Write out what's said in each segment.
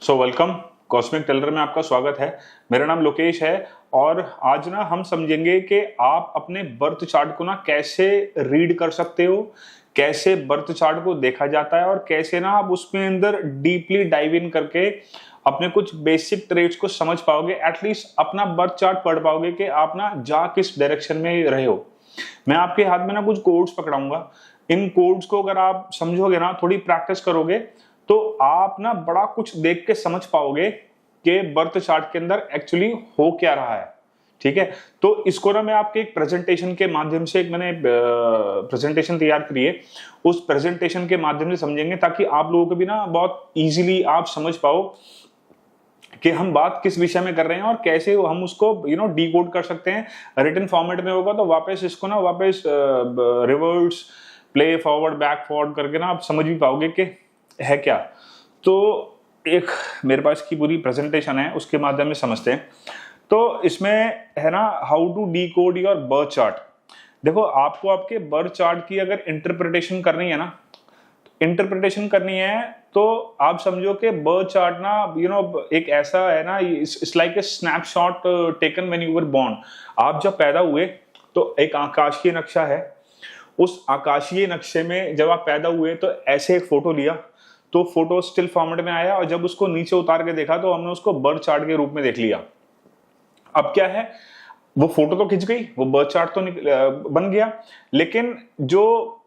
Welcome cosmic Taylor में आपका स्वागत है। मेरा नाम लोकेश है और आज ना हम समझेंगे कि आप अपने बर्थ चार्ट को ना कैसे रीड कर सकते हो, कैसे बर्थ चार्ट को देखा जाता है और कैसे ना आप उसमें अंदर डीपली डाइव इन करके अपने कुछ बेसिक ट्रेड्स को समझ पाओगे, एटलीस्ट अपना बर्थ चार्ट पढ़ पाओगे कि आप ना जा किस डायरेक्शन में रहे हो। मैं आपके हाथ में ना कुछ कोड्स पकड़ाऊंगा। इन कोड्स को अगर आप समझोगे ना, थोड़ी प्रैक्टिस करोगे तो आप ना बड़ा कुछ देख के समझ पाओगे कि बर्थ चार्ट के अंदर एक्चुअली हो क्या रहा है। ठीक है, तो इसको ना मैं आपके एक प्रेजेंटेशन के माध्यम से मैंने प्रेजेंटेशन तैयार करी है, उस प्रेजेंटेशन के माध्यम से समझेंगे ताकि आप लोगों को भी ना बहुत इजीली आप समझ पाओ कि हम बात किस विषय में कर रहे हैं और कैसे हम उसको डिकोड कर सकते हैं। रिटन फॉर्मेट में होगा तो वापस इसको ना वापस reverse play forward back forward करके ना आप समझ भी पाओगे कि है क्या। तो एक मेरे पास की पूरी प्रेजेंटेशन है, उसके माध्यम से समझते हैं। तो इसमें है ना how to decode your birth chart. देखो, आपको आपके बर्थ चार्ट की अगर इंटरप्रिटेशन करनी है ना, इंटरप्रिटेशन करनी है तो आप समझो कि बर्थ चार्ट ना एक ऐसा है ना, it's like a snapshot taken when you were born. आप जब पैदा हुए तो एक आकाशीय नक्शा है, उस आकाशीय नक्शे में जब आप पैदा हुए तो ऐसे एक फोटो लिया, तो फोटो स्टिल फॉर्मेट में आया और जब उसको नीचे उतार के देखा तो हमने उसको बर्थ चार्ट के रूप में देख लिया। अब क्या है, वो फोटो तो खिंच गई, वो बर्थ चार्ट तो बन गया, लेकिन जो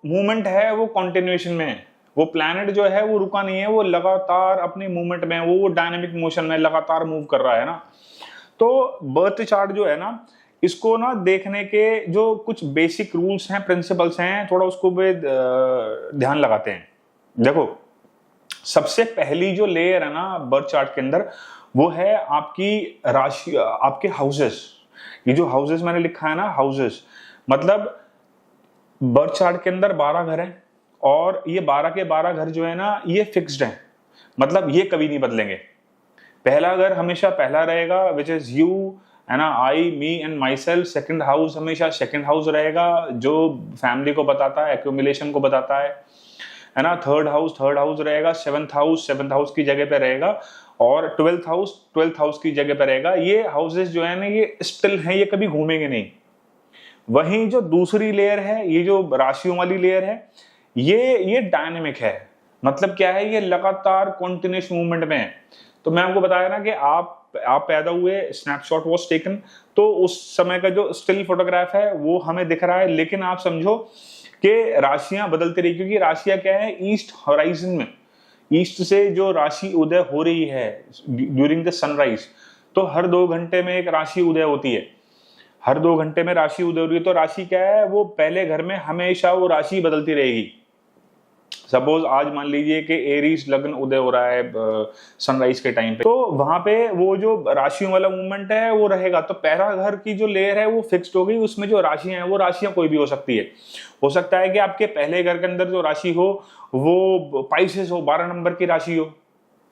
मूवमेंट है वो कॉन्टिन्यूएशन में है। वो प्लैनेट जो है वो रुका नहीं है, वो लगातार अपने मूवमेंट में, वो डायनेमिक मोशन में लगातार मूव कर रहा है ना। तो बर्थ चार्ट जो है ना, इसको ना देखने के जो कुछ बेसिक रूल्स हैं, प्रिंसिपल्स हैं, थोड़ा उसको ध्यान लगाते हैं। देखो, सबसे पहली जो लेयर है ना बर्थ चार्ट के अंदर, वो है आपकी राशि, आपके हाउसेस। ये जो हाउसेस मैंने लिखा है ना, हाउसेस मतलब बर्थ चार्ट के अंदर 12 घर हैं और ये 12 के 12 घर जो है ना, ये फिक्स्ड हैं, मतलब ये कभी नहीं बदलेंगे। पहला घर हमेशा पहला रहेगा, विच इज यू, है ना, I, me and myself. Second house हमेशा सेकेंड हाउस रहेगा, जो फैमिली को बताता है, एक्यूमुलेशन को बताता है ना। थर्ड हाउस रहेगा। सेवंथ हाउस की जगह पे रहेगा और ट्वेल्थ हाउस की जगह पे रहेगा। ये हाउसेस जो है ना, ये स्टिल हैं, ये कभी घूमेंगे नहीं। वहीं जो दूसरी लेयर है, ये जो राशियों वाली लेयर है, ये डायनेमिक है। मतलब क्या है, ये लगातार कॉन्टिन्यूस मूवमेंट में है। तो मैं आपको बताया ना कि आप पैदा हुए, स्नैपशॉट वॉज टेकन, तो उस समय का जो स्टिल फोटोग्राफ है वो हमें दिख रहा है, लेकिन आप समझो कि राशियां बदलती रही, क्योंकि राशियां क्या है, ईस्ट होराइजन में, ईस्ट से जो राशि उदय हो रही है ड्यूरिंग द सनराइज, तो हर 2 घंटे में एक राशि उदय होती है। हर 2 घंटे में राशि उदय हो रही है, तो राशि क्या है, वो पहले घर में हमेशा वो राशि बदलती रहेगी। सपोज आज मान लीजिए कि एरीज लग्न उदय हो रहा है सनराइज के टाइम पे, तो वहां पे वो जो राशियों वाला मूवमेंट है वो रहेगा। तो पहला घर की जो लेयर है वो फिक्स्ड हो गई, उसमें जो राशियां हैं वो राशियां कोई भी हो सकती है। हो सकता है कि आपके पहले घर के अंदर जो राशि हो वो पाइसेस हो, 12 नंबर की राशि हो,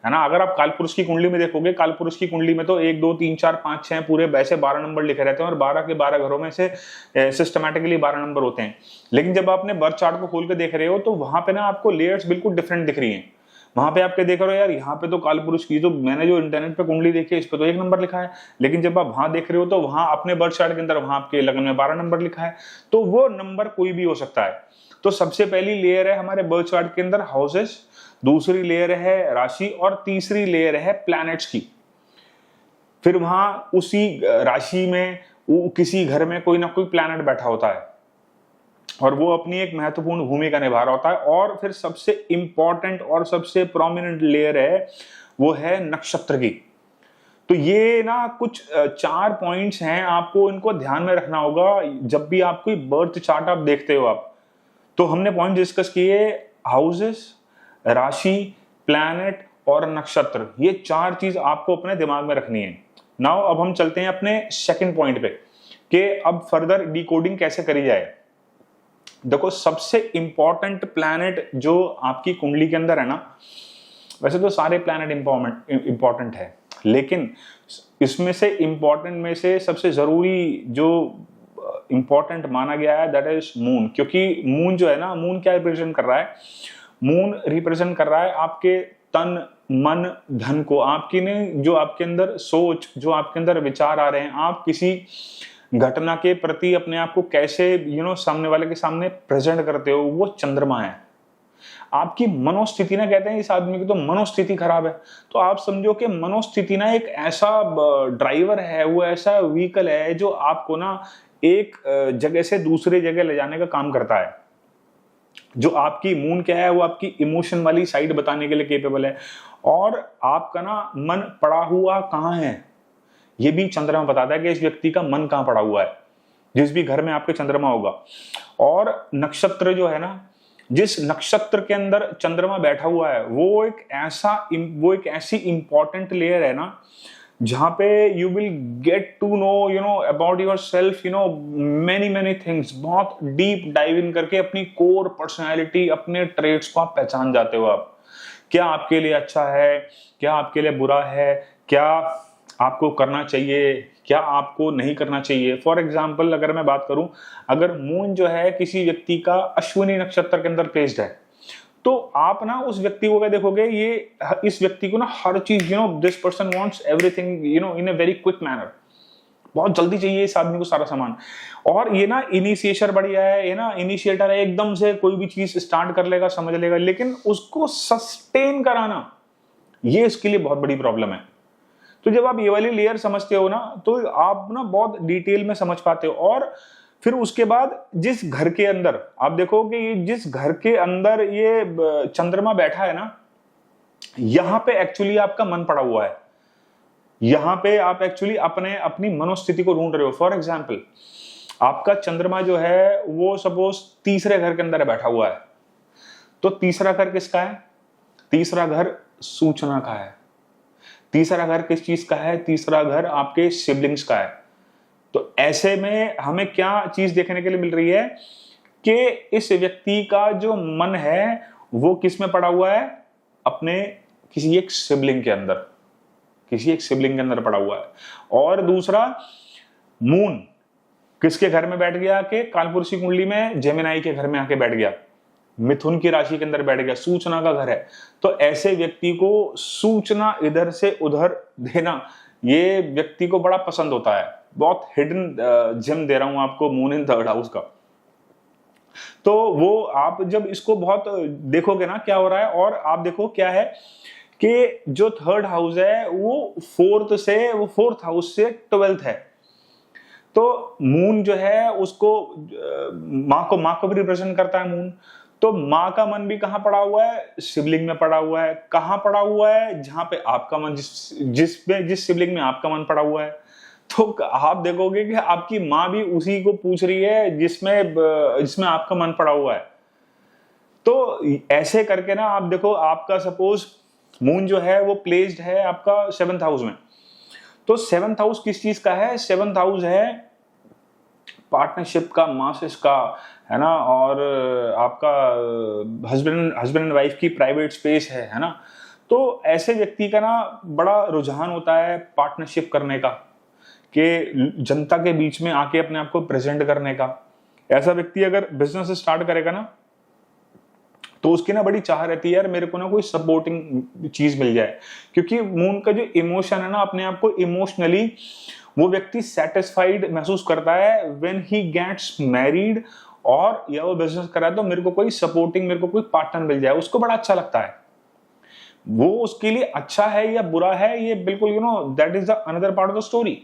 है ना। अगर आप कालपुरुष की कुंडली में देखोगे, कालपुरुष की कुंडली में तो 1 2 3 4 5 6 पूरे वैसे 12 नंबर लिखे रहते हैं और 12 के 12 घरों में से सिस्टमैटिकली 12 नंबर होते हैं। लेकिन जब आप अपने बर्थ चार्ट को खोल के देख रहे हो तो वहां पे ना आपको लेयर्स बिल्कुल डिफरेंट दिख रही हैं। वहां पे आपके देख रहे हो, यार यहाँ पे तो कालपुरुष की, तो मैंने जो इंटरनेट पे कुंडली देखी है इस पे तो 1 नंबर लिखा है, लेकिन जब आप वहां देख रहे हो तो वहां अपने बर्थ चार्ट के अंदर वहां आपके लग्न में 12 नंबर लिखा है। तो वो नंबर कोई भी हो सकता है। तो सबसे पहली लेयर है हमारे बर्थ चार्ट के अंदर हाउसेस, दूसरी लेयर है राशि और तीसरी लेयर है प्लैनेट्स की। फिर वहां उसी राशि में किसी घर में कोई ना कोई प्लैनेट बैठा होता है और वो अपनी एक महत्वपूर्ण भूमिका निभा रहा होता है। और फिर सबसे इंपॉर्टेंट और सबसे प्रोमिनेंट लेयर है, वो है नक्षत्र की। तो ये ना कुछ 4 पॉइंट्स हैं, आपको इनको ध्यान में रखना होगा जब भी आप कोई बर्थ चार्ट आप देखते हो। आप तो हमने पॉइंट डिस्कस किए, हाउसेस, राशि, प्लैनेट और नक्षत्र, ये 4 चीज आपको अपने दिमाग में रखनी है। नाउ अब हम चलते हैं अपने सेकंड पॉइंट पे कि अब फर्दर डिकोडिंग कैसे करी जाए। देखो, सबसे इंपॉर्टेंट प्लैनेट जो आपकी कुंडली के अंदर है ना, वैसे तो सारे प्लैनेट इंपॉर्टेंट है, लेकिन इसमें से इंपॉर्टेंट में से सबसे जरूरी जो इंपॉर्टेंट माना गया है दैट इज मून। क्योंकि मून जो है ना, मून क्या रिप्रेजेंट कर रहा है, मून रिप्रेजेंट कर रहा है आपके तन मन धन को, आपकी ने जो आपके अंदर सोच, जो आपके अंदर विचार आ रहे हैं, आप किसी घटना के प्रति अपने आप को कैसे सामने वाले के सामने प्रेजेंट करते हो, वो चंद्रमा है। आपकी मनोस्थिति ना, कहते हैं इस आदमी की तो मनोस्थिति खराब है, तो आप समझो कि मनोस्थिति ना एक ऐसा ड्राइवर है, वो ऐसा व्हीकल है जो आपको ना एक जगह से दूसरे जगह ले जाने का काम करता है। जो आपकी मून क्या है, वो आपकी इमोशन वाली साइड बताने के लिए केपेबल है। और आपका ना मन पड़ा हुआ कहाँ है, ये भी चंद्रमा बताता है कि इस व्यक्ति का मन कहाँ पड़ा हुआ है, जिस भी घर में आपके चंद्रमा होगा। और नक्षत्र जो है ना, जिस नक्षत्र के अंदर चंद्रमा बैठा हुआ है, वो एक ऐसी इंपॉर्टेंट लेयर है ना, जहां पे you will get to know about yourself, many things. बहुत डीप डाइव इन करके अपनी कोर पर्सनैलिटी, अपने ट्रेड्स को आप पहचान जाते हो। आप क्या आपके लिए अच्छा है, क्या आपके लिए बुरा है, क्या आपको करना चाहिए, क्या आपको नहीं करना चाहिए। फॉर एग्जाम्पल अगर मैं बात करूं, अगर मून जो है किसी व्यक्ति का अश्विनी नक्षत्र के अंदर प्लेस्ड है, तो आप ना उस व्यक्ति को क्या देखोगे, इस व्यक्ति को ना हर चीज this person wants everything in a very quick manner. बहुत जल्दी चाहिए इस आदमी को सारा सामान। और ये ना इनिशिएटर बढ़िया है, ये ना इनिशिएटर है, एकदम से कोई भी चीज स्टार्ट कर लेगा, समझ लेगा, लेकिन उसको सस्टेन कराना, ये इसके लिए बहुत बड़ी प्रॉब्लम है। तो जब आप ये वाली लेयर समझते हो ना, तो आप ना बहुत डिटेल में समझ पाते हो। और फिर उसके बाद जिस घर के अंदर आप देखो कि ये जिस घर के अंदर ये चंद्रमा बैठा है ना, यहां पे एक्चुअली आपका मन पड़ा हुआ है। यहां पे आप एक्चुअली अपनी मनोस्थिति को ढूंढ रहे हो। फॉर एग्जाम्पल आपका चंद्रमा जो है वो सपोज तीसरे घर के अंदर बैठा हुआ है, तो तीसरा घर किसका है? तीसरा घर सूचना का है। तीसरा घर किस चीज का है? तीसरा घर आपके सिबलिंग्स का है। तो ऐसे में हमें क्या चीज देखने के लिए मिल रही है कि इस व्यक्ति का जो मन है वो किस में पड़ा हुआ है? अपने किसी एक सिबलिंग के अंदर, किसी एक सिबलिंग के अंदर पड़ा हुआ है। और दूसरा, मून किसके घर में बैठ गया? कि कालपुरुषी कुंडली में जेमिनाई के घर में आके बैठ गया, मिथुन की राशि के अंदर बैठ गया, सूचना का घर है। तो ऐसे व्यक्ति को सूचना इधर से उधर देना, ये व्यक्ति को बड़ा पसंद होता है। बहुत हिडन जेम दे रहा हूं आपको, मून इन थर्ड हाउस का। तो वो आप जब इसको बहुत देखोगे ना क्या हो रहा है, और आप देखो क्या है कि जो थर्ड हाउस है वो फोर्थ हाउस से 12th है। तो मून जो है उसको माँ को भी रिप्रेजेंट करता है मून। तो माँ का मन भी कहाँ पड़ा हुआ है? शिवलिंग में पड़ा हुआ है। कहाँ पड़ा हुआ है? जहां पे आपका मन, जिस शिवलिंग में आपका मन पड़ा हुआ है। तो आप देखोगे कि आपकी माँ भी उसी को पूछ रही है जिसमें आपका मन पड़ा हुआ है। तो ऐसे करके ना आप देखो, आपका सपोज मून जो है वो प्लेस्ड है आपका 7th हाउस में। तो 7th हाउस किस चीज का है? 7th हाउस है पार्टनरशिप का, मासेस का, है ना, और आपका हस्बैंड एंड वाइफ की प्राइवेट स्पेस है ना। तो ऐसे व्यक्ति का ना बड़ा रुझान होता है पार्टनरशिप करने का, कि जनता के बीच में आके अपने आप को प्रेजेंट करने का। ऐसा व्यक्ति अगर बिजनेस स्टार्ट करेगा ना, तो उसकी ना बड़ी चाह रहती है, यार मेरे को ना कोई सपोर्टिंग चीज मिल जाए। क्योंकि मून का जो इमोशन है ना, अपने आप को इमोशनली वो व्यक्ति सेटिस्फाइड महसूस करता है व्हेन ही गेट्स मैरिड, और या वो बिजनेस कर रहा है तो मेरे को कोई सपोर्टिंग, मेरे को कोई पार्टनर मिल जाए, उसको बड़ा अच्छा लगता है। वो उसके लिए अच्छा है या बुरा है, ये बिल्कुल that is the another part of the story.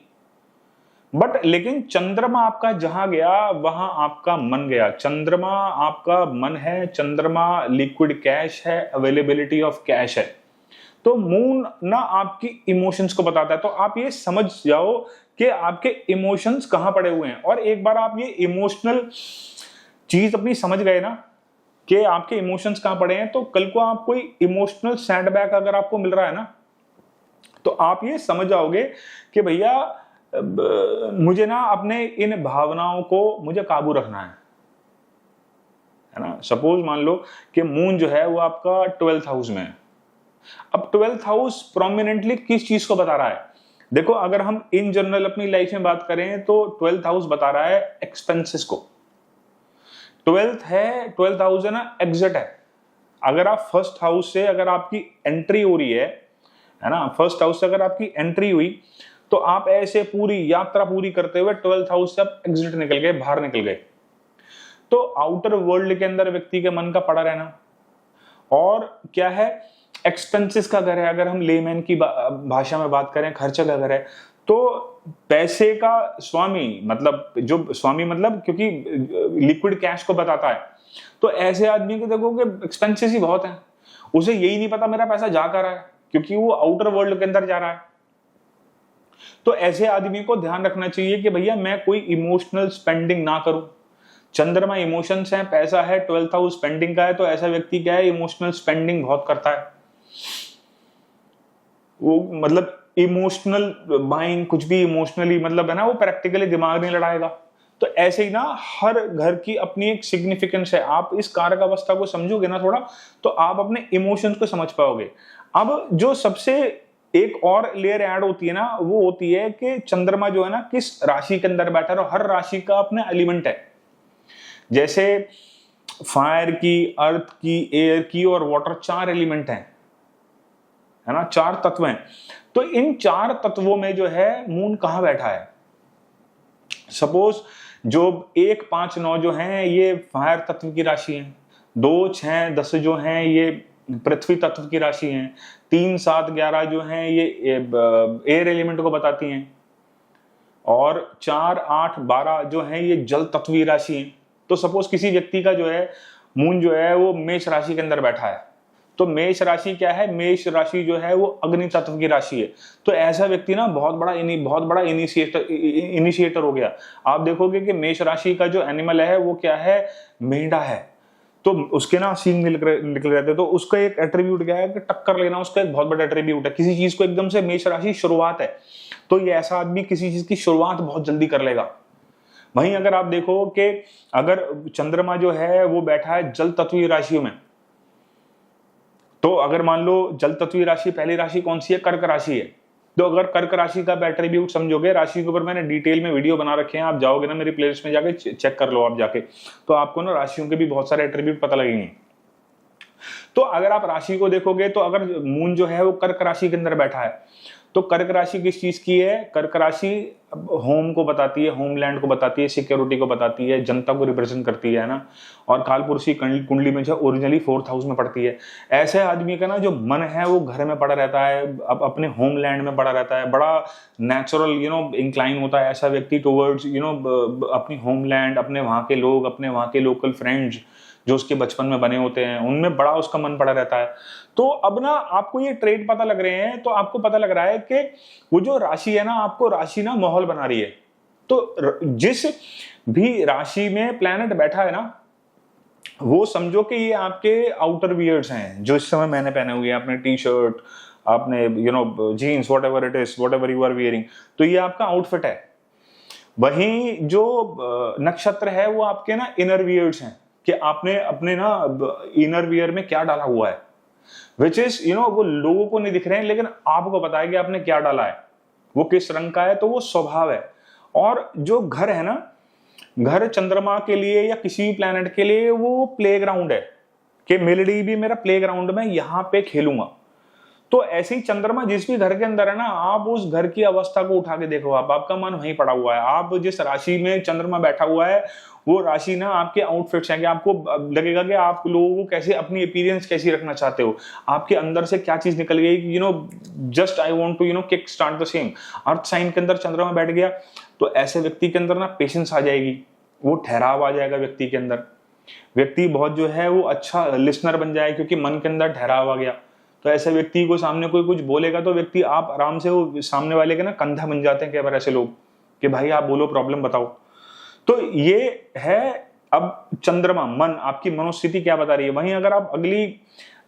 But लेकिन चंद्रमा आपका जहां गया वहां आपका मन गया। चंद्रमा आपका मन है, चंद्रमा लिक्विड कैश है, अवेलेबिलिटी ऑफ कैश है। तो मून ना आपकी इमोशंस को बताता है। तो आप ये समझ जाओ कि आपके इमोशंस कहां पड़े हुए हैं। और एक बार आप ये इमोशनल चीज अपनी समझ गए ना कि आपके इमोशंस कहां पड़े हैं, तो कल को आप कोई इमोशनल सैंडबैग अगर आपको मिल रहा है ना, तो आप ये समझ जाओगे कि भैया मुझे ना अपने इन भावनाओं को मुझे काबू रखना है ना। सपोज मान लो कि मून जो है वो आपका 12th हाउस में है। अब 12th हाउस प्रोमिनेंटली किस चीज को बता रहा है? देखो, अगर हम इन जनरल अपनी लाइफ में बात करें तो 12th हाउस बता रहा है एक्सपेंसेस को। 12th हाउस है ना, एग्जिट है। अगर आप फर्स्ट हाउस से अगर आपकी एंट्री हो रही है ना, फर्स्ट हाउस से अगर आपकी एंट्री हुई तो आप ऐसे पूरी यात्रा पूरी करते हुए 12th हाउस से आप एग्जिट निकल गए, बाहर निकल गए। तो आउटर वर्ल्ड के अंदर व्यक्ति के मन का पड़ा रहना, और क्या है, एक्सपेंसेस का घर है। अगर हम लेमैन की भाषा में बात करें, खर्चे का घर है। तो पैसे का स्वामी मतलब, जो स्वामी मतलब क्योंकि लिक्विड कैश को बताता है, तो ऐसे आदमी को देखो कि एक्सपेंसेस ही बहुत हैं, उसे यही नहीं पता मेरा पैसा जा कर रहा है, क्योंकि वो आउटर वर्ल्ड के अंदर जा रहा है। तो ऐसे आदमी को ध्यान रखना चाहिए कि भैया मैं कोई इमोशनल स्पेंडिंग ना करूं। चंद्रमा इमोशंस हैं, पैसा है, 12th हाउस स्पेंडिंग का है, तो ऐसा व्यक्ति क्या है, इमोशनल स्पेंडिंग बहुत करता है। वो मतलब इमोशनल बाइंग, कुछ भी इमोशनली मतलब है ना, वो प्रैक्टिकली दिमाग नहीं लड़ाएगा। तो ऐसे ही ना हर घर की अपनी एक सिग्निफिकेंस है। आप इस कारक अवस्था को समझोगे ना थोड़ा, तो आप अपने इमोशंस को समझ पाओगे। अब जो सबसे एक और लेयर ऐड होती है ना, वो होती है कि चंद्रमा जो है ना किस राशि के अंदर बैठा है, और हर राशि का अपना एलिमेंट है। जैसे फायर की, अर्थ की, एयर की और वाटर, 4 एलिमेंट हैं, है ना, 4 तत्व हैं। तो इन 4 तत्वों में जो है मून कहां बैठा है। सपोज जो 1, 5, 9 जो हैं ये फायर तत्व की राशि हैं, 2, 6, 10 जो हैं ये पृथ्वी तत्व की राशि हैं, 3, 7, 11 जो हैं ये एयर एलिमेंट को बताती हैं, और 4, 8, 12 जो हैं ये जल तत्व की राशि हैं। तो सपोज किसी व्यक्ति का जो है मून जो है वो मेष राशि के अंदर बैठा है, तो मेष राशि क्या है, मेष राशि जो है वो अग्नि तत्व की राशि है। तो ऐसा व्यक्ति ना बहुत बड़ा इनिशिएटर हो गया। आप देखोगे कि मेष राशि का जो एनिमल है वो क्या है, मेंढा है। तो उसके ना सींग निकल रहते हैं, तो उसका एक एट्रीब्यूट क्या है कि टक्कर लेना उसका एक बहुत बड़ा एट्रीब्यूट है। किसी चीज को एकदम से, मेष राशि शुरुआत है, तो ये ऐसा आदमी किसी चीज की शुरुआत बहुत जल्दी कर लेगा। वहीं अगर आप देखो कि अगर चंद्रमा जो है वो बैठा है जल तत्वीय राशियों में, तो अगर मान लो जल तत्वीय राशि, पहली राशि कौन सी है, कर्क राशि है। तो अगर कर्क राशि का एट्रीब्यूट समझोगे, राशि के ऊपर मैंने डिटेल में वीडियो बना रखे हैं, आप जाओगे ना मेरी प्लेलिस्ट में जाके चेक कर लो आप जाके, तो आपको ना राशियों के भी बहुत सारे एट्रीब्यूट पता लगेंगे। तो अगर आप राशि को देखोगे, तो अगर मून जो है वो कर्क राशि के अंदर बैठा है, तो कर्क राशि किस चीज की है, कर्क राशि होम को बताती है, होमलैंड को बताती है, सिक्योरिटी को बताती है, जनता को रिप्रेजेंट करती है ना। और कालपुरुषी कुंडली में जो ओरिजिनली 4th हाउस में पड़ती है। ऐसे आदमी का ना जो मन है वो घर में पड़ा रहता है, अब अपने होमलैंड में पड़ा रहता है, बड़ा नेचुरल इंक्लाइन होता है ऐसा व्यक्ति टुवर्ड्स अपनी होमलैंड, अपने वहां के लोग, अपने वहां के लोकल फ्रेंड्स जो उसके बचपन में बने होते हैं, उनमें बड़ा उसका मन पड़ा रहता है। तो अब ना आपको ये ट्रेड पता लग रहे हैं, तो आपको पता लग रहा है कि वो जो राशि है ना, आपको राशि ना माहौल बना रही है। तो जिस भी राशि में प्लैनेट बैठा है ना, वो समझो कि ये आपके आउटर वियर्स हैं जो इस समय मैंने पहने हुए हैं, अपने टी शर्ट, आपने jeans, what ever it is, what ever you are wearing, तो ये आपका आउटफिट है। वहीं जो नक्षत्र है वो आपके ना इनर वियर्स हैं, कि आपने अपने ना इनर वियर में क्या डाला हुआ है, विच इज वो लोगों को नहीं दिख रहे हैं, लेकिन आपको पता है कि आपने क्या डाला है, वो किस रंग का है, तो वो स्वभाव है। और जो घर है ना, घर चंद्रमा के लिए या किसी भी प्लैनेट के लिए वो प्लेग्राउंड है, कि मेलेडी भी मेरा प्लेग्राउंड में यहाँ पे खेलूंगा। तो ऐसे ही चंद्रमा जिस भी घर के अंदर है ना, आप उस घर की अवस्था को उठा के देखो, आपका मन वहीं पड़ा हुआ है। आप जिस राशि में चंद्रमा बैठा हुआ है, वो राशि ना आपके आउटफिट्स हैं, कि आपको लगेगा कि आप लोगों को कैसे, अपनी अपीयरेंस कैसी रखना चाहते हो, आपके अंदर से क्या चीज निकल गई कि just I want to kick start the same. Earth sign के अंदर चंद्रमा बैठ गया, तो ऐसे व्यक्ति के अंदर ना पेशेंस आ जाएगी, वो ठहराव आ जाएगा व्यक्ति के अंदर। व्यक्ति बहुत जो है वो अच्छा लिसनर बन जाए, क्योंकि मन के अंदर ठहराव आ गया। तो ऐसे व्यक्ति को सामने कोई कुछ बोलेगा, तो व्यक्ति आप आराम से वो सामने वाले के ना कंधा बन जाते हैं कई बार ऐसे लोग, कि भाई आप बोलो, प्रॉब्लम बताओ। तो ये है अब चंद्रमा, मन, आपकी मनोस्थिति क्या बता रही है। वहीं अगर आप अगली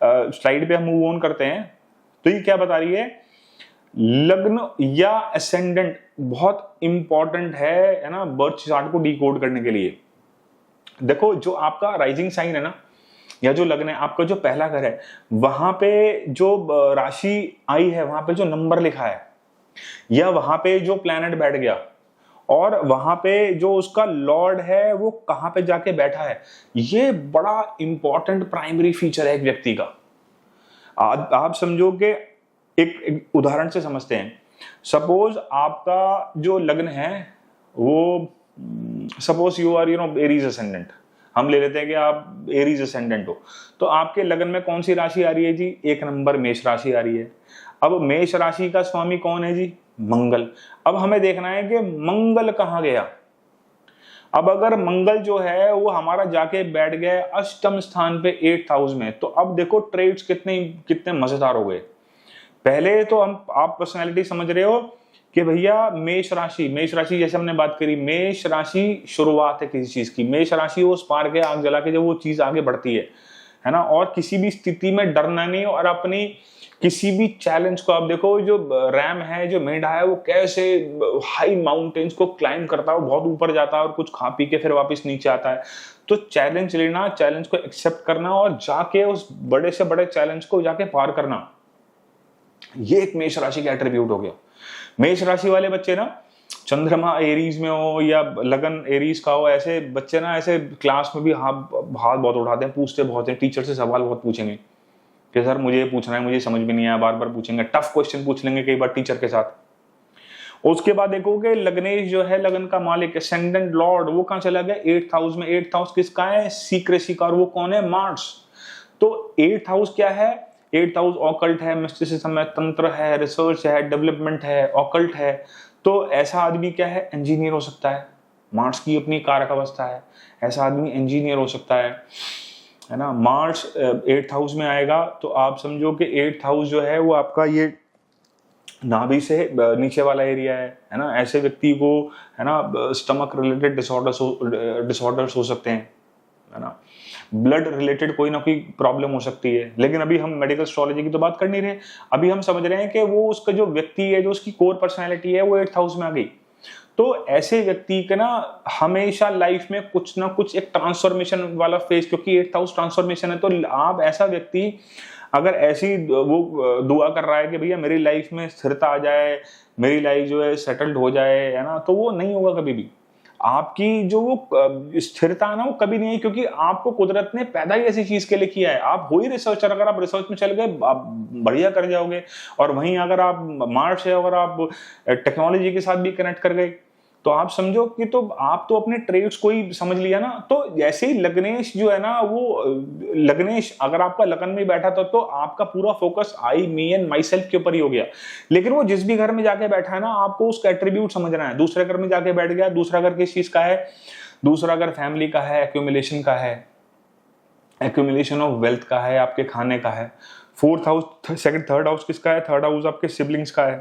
स्लाइड पे हम मूव ऑन करते हैं, तो ये क्या बता रही है, लग्न या असेंडेंट बहुत इंपॉर्टेंट है ना, बर्थ चार्ट को डिकोड करने के लिए। देखो, जो आपका राइजिंग साइन है ना, या जो लग्न है, आपका जो पहला घर है, वहां पे जो राशि आई है, वहां पे जो नंबर लिखा है, या वहां पे जो प्लैनेट बैठ गया, और वहां पे जो उसका लॉर्ड है वो कहां पे जाके बैठा है। ये बड़ा इंपॉर्टेंट प्राइमरी फीचर है एक व्यक्ति का। आप समझो कि एक उदाहरण से समझते हैं। सपोज आपका जो लग्न है वो, suppose you are Aries ascendant, हम ले लेते हैं कि आप एरीज असेंडेंट हो, तो आपके लग्न में कौन सी राशि आ रही है जी? 1 नंबर मेष राशि आ रही है। अब मेष राशि का स्वामी कौन है जी? मंगल। अब हमें देखना है कि मंगल कहां गया। अब अगर मंगल जो है वो हमारा जाके बैठ गया अष्टम स्थान पे 8th हाउस में, तो अब देखो ट्रेड्स कितने कितने मजेदार हो गए। पहले तो आप पर्सनालिटी समझ रहे हो कि भैया मेष राशि जैसे हमने बात करी, मेष राशि शुरुआत है किसी चीज की। मेष राशि वो स्पार्क है आग जला के जब वो चीज आगे बढ़ती है ना। और किसी भी स्थिति में डरना नहीं, और अपनी किसी भी चैलेंज को, आप देखो जो रैम है, जो मेंढा है, वो कैसे हाई माउंटेन्स को क्लाइंब करता है, बहुत ऊपर जाता है और कुछ खा पी के फिर वापस नीचे आता है। तो चैलेंज लेना, चैलेंज को एक्सेप्ट करना और जाके उस बड़े से बड़े चैलेंज को जाके पार करना, ये एक मेष राशि का एट्रीब्यूट हो गया। मेष राशि वाले बच्चे ना, चंद्रमा एरीज में हो या लगन एरीज का हो, ऐसे बच्चे ना ऐसे क्लास में भी हाथ बहुत उठाते हैं, पूछते बहुत हैं, टीचर से सवाल बहुत पूछेंगे कि सर मुझे ये पूछना है, मुझे समझ में नहीं आया, बार बार पूछेंगे, टफ क्वेश्चन पूछ लेंगे कई बार टीचर के साथ। उसके बाद देखोगे लग्नेश जो है, लगन का मालिक, असेंडेंट लॉर्ड, वो कहां चला गया? 8th हाउस में। 8th हाउस किसका है? सीक्रेसी का, और वो कौन है? मार्स। तो 8th हाउस क्या है? 8th हाउस ऑकल्ट है, मिस्टिसिज्म है, तंत्र है, रिसर्च है, डेवलपमेंट है, ऑकल्ट है। तो ऐसा आदमी क्या है? इंजीनियर हो सकता है, मार्स की अपनी कारक अवस्था है, ऐसा आदमी इंजीनियर हो सकता है ना। मार्स 8th हाउस में आएगा तो आप समझो कि 8th हाउस जो है वो आपका ये नाभि से नीचे वाला एरिया है ना। ऐसे व्यक्ति को है ना स्टमक रिलेटेड डिसऑर्डर्स हो सकते हैं, है ना। ब्लड रिलेटेड कोई ना कोई प्रॉब्लम हो सकती है। लेकिन अभी हम मेडिकल एस्ट्रोलॉजी की तो बात कर नहीं रहे, अभी हम समझ रहे हैं कि वो उसका जो व्यक्ति है, जो उसकी कोर पर्सनैलिटी है, वो 8th हाउस में आ गई। तो ऐसे व्यक्ति के ना हमेशा लाइफ में कुछ ना कुछ एक ट्रांसफॉर्मेशन वाला फेज, क्योंकि 8th हाउस ट्रांसफॉर्मेशन है। तो आप ऐसा व्यक्ति अगर ऐसी वो दुआ कर रहा है कि भैया मेरी लाइफ में स्थिरता आ जाए, मेरी लाइफ जो है सेटल्ड हो जाए, है ना, तो वो नहीं होगा कभी भी। आपकी जो वो स्थिरता है ना, वो कभी नहीं है, क्योंकि आपको कुदरत ने पैदा ही ऐसी चीज के लिए किया है। आप हो ही रिसर्चर, अगर आप रिसर्च में चल गए आप बढ़िया कर जाओगे। और वहीं अगर आप मार्स है, अगर आप टेक्नोलॉजी के साथ भी कनेक्ट कर गए, तो आप समझो कि तो आप तो अपने ट्रेड्स को ही समझ लिया ना। तो जैसे ही लग्नेश जो है ना, वो लग्नेश अगर आपका लगन में बैठा था तो आपका पूरा focus I, me and my self के ऊपर ही हो गया। लेकिन वो जिस भी घर में जाके बैठा है ना, आपको उसका एट्रीब्यूट समझना है। दूसरे घर में जाके बैठ गया, दूसरा घर किस चीज का है? दूसरा घर फैमिली का है, एक्यूमुलेशन का है, एक्यूमुलेशन ऑफ वेल्थ का है, आपके खाने का है। 4th हाउस, थर्ड हाउस किसका है? 3rd हाउस आपके सिबलिंग्स का है।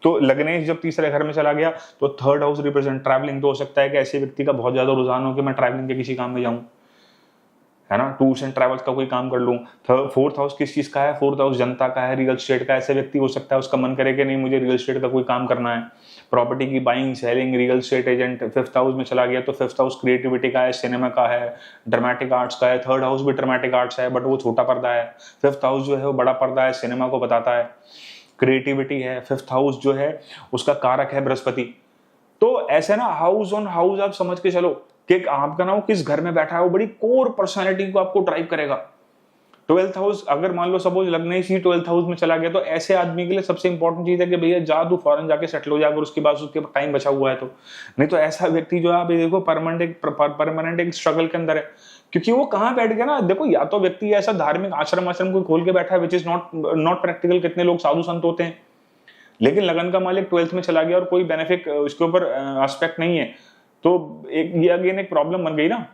तो लग्नेश जब तीसरे घर में चला गया तो 3rd हाउस रिप्रेजेंट ट्रैवलिंग। तो हो सकता है कि ऐसे व्यक्ति का बहुत ज्यादा रुझान हो कि मैं ट्रैवलिंग के किसी काम में जाऊं, है ना, टूर्स एंड ट्रैवल्स का कोई काम कर लूं। 4th हाउस किस चीज का है? 4th हाउस जनता का है, रियल एस्टेट का। ऐसे व्यक्ति हो सकता है उसका मन करे कि नहीं मुझे रियल एस्टेट का कोई काम करना है, प्रॉपर्टी की buying selling, real estate agent. 5th house में चला गया तो 5th हाउस क्रिएटिविटी का है, सिनेमा का है, ड्रामेटिक आर्ट्स का है। 3rd हाउस भी ड्रामेटिक आर्ट्स है, बट वो छोटा पर्दा है। 5th हाउस जो है वो बड़ा पर्दा है, सिनेमा को बताता है, क्रिएटिविटी है। 5th हाउस जो है उसका कारक है बृहस्पति। तो ऐसे ना हाउस ऑन हाउस आप समझ के चलो कि आपका ना वो किस घर में बैठा है, वो बड़ी कोर पर्सनालिटी को आपको ड्राइव करेगा। 12th हाउस अगर मान लो सपोज लग्नेश ही 12th हाउस में चला गया, तो ऐसे आदमी के लिए सबसे इंपॉर्टेंट चीज है कि भैया जा तू फॉरेन जाके सेटल हो जा, अगर उसके बाद उसके टाइम बचा हुआ है तो। नहीं तो ऐसा व्यक्ति जो है आप देखो परमानेंट एक स्ट्रगल के अंदर है, क्योंकि वो कहाँ बैठ गया ना। देखो या तो व्यक्ति ऐसा धार्मिक आश्रम को खोल के बैठा है, विच इज नॉट प्रैक्टिकल। कितने लोग साधु संत होते हैं, लेकिन लगन का मालिक 12th में चला गया और कोई बेनिफिट उसके ऊपर एस्पेक्ट नहीं है, तो ये अगेन एक प्रॉब्लम बन गई ना।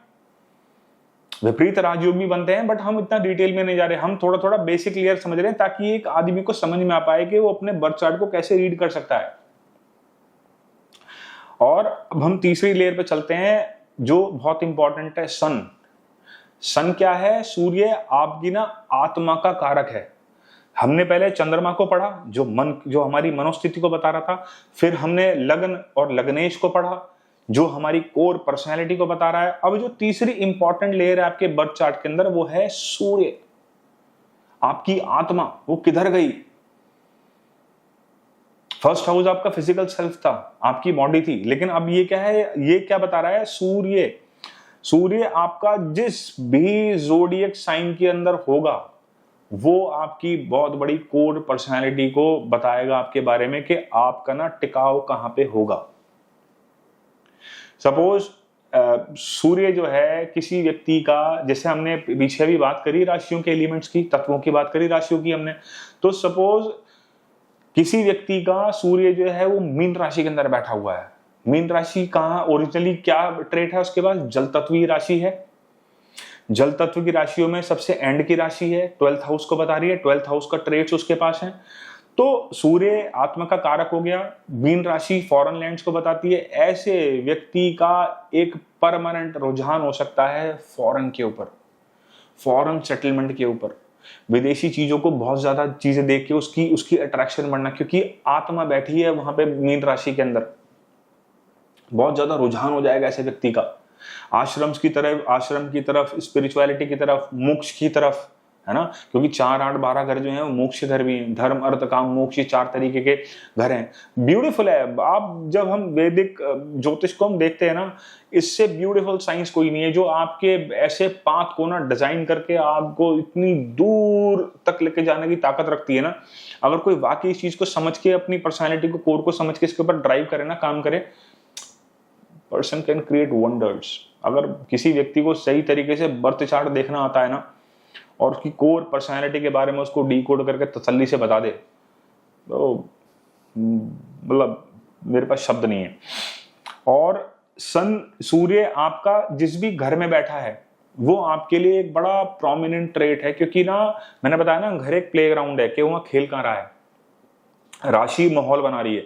विपरीत राजयोग भी बनते हैं, बट हम इतना डिटेल में नहीं जा रहे, हम थोड़ा थोड़ा बेसिक क्लियर समझ रहे हैं, ताकि एक आदमी को समझ में आ पाए कि वो अपने बर्थ चार्ट को कैसे रीड कर सकता है। और अब हम तीसरी लेयर पे चलते हैं, जो बहुत इंपॉर्टेंट है, सन। सन क्या है? सूर्य आपकी ना आत्मा का कारक है। हमने पहले चंद्रमा को पढ़ा, जो हमारी मनोस्थिति को बता रहा था। फिर हमने लगन और लग्नेश को पढ़ा, जो हमारी कोर पर्सनालिटी को बता रहा है। अब जो तीसरी इंपॉर्टेंट लेयर है आपके बर्थ चार्ट के अंदर, वो है सूर्य। आपकी आत्मा वो किधर गई? फर्स्ट हाउस आपका फिजिकल सेल्फ था, आपकी बॉडी थी, लेकिन अब ये क्या है, ये क्या बता रहा है, सूर्य आपका जिस भी जोडियक साइन के अंदर होगा वो आपकी बहुत बड़ी कोर पर्सनालिटी को बताएगा आपके बारे में कि आपका ना टिकाव कहां पे होगा। सपोज सूर्य जो है किसी व्यक्ति का, जैसे हमने पीछे भी बात करी राशियों के एलिमेंट्स की, तत्वों की बात करी राशियों की हमने, तो सपोज किसी व्यक्ति का सूर्य जो है वो मीन राशि के अंदर बैठा हुआ है। मीन राशि कहाँ ओरिजिनली क्या ट्रेट है उसके पास, जल तत्व की राशि है। जल तत्व की राशियों में सबसे एंड की राशि है, 12th हाउस को बता रही है, 12th हाउस का ट्रेट्स उसके पास है। तो सूर्य आत्मा का कारक हो गया, मीन राशि फॉरेन लैंड्स को बताती है। ऐसे व्यक्ति का एक परमानेंट रुझान हो सकता है फॉरेन के ऊपर, फॉरेन सेटलमेंट के ऊपर, विदेशी चीजों को बहुत ज्यादा चीजें देख के उसकी अट्रैक्शन बढ़ना, क्योंकि आत्मा बैठी है वहां पे मीन राशि के अंदर। बहुत ज्यादा रुझान हो जाएगा ऐसे व्यक्ति का आश्रम की तरफ, स्पिरिचुअलिटी की तरफ, मोक्ष की तरफ, है ना, क्योंकि 4, 8, 12 घर जो हैं वो मोक्ष घर भी हैं। धर्म, अर्थ, काम, मोक्ष, 4 तरीके के घर हैं। ब्यूटीफुल है। आप जब हम वैदिक ज्योतिष को हम देखते हैं ना, इससे ब्यूटीफुल साइंस कोई नहीं है जो आपके ऐसे पाथ को ना डिजाइन करके आपको इतनी दूर तक लेके जाने की ताकत रखती है ना। अगर कोई वाकई इस चीज को समझ के, अपनी पर्सनैलिटी को, कोर को समझ के इसके ऊपर ड्राइव करे ना, काम करे, पर्सन कैन क्रिएट वंडर्स। अगर किसी व्यक्ति को सही तरीके से बर्थ चार्ट देखना आता है ना, और उसकी कोर पर्सनालिटी के बारे में उसको डीकोड करके तसल्ली से बता दे, तो मतलब मेरे पास शब्द नहीं है। और सूर्य आपका जिस भी घर में बैठा है वो आपके लिए एक बड़ा प्रोमिनेंट ट्रेट है, क्योंकि ना मैंने बताया ना, घर एक प्लेग्राउंड है कि वहां खेल कहां रहा है, राशि माहौल बना रही है।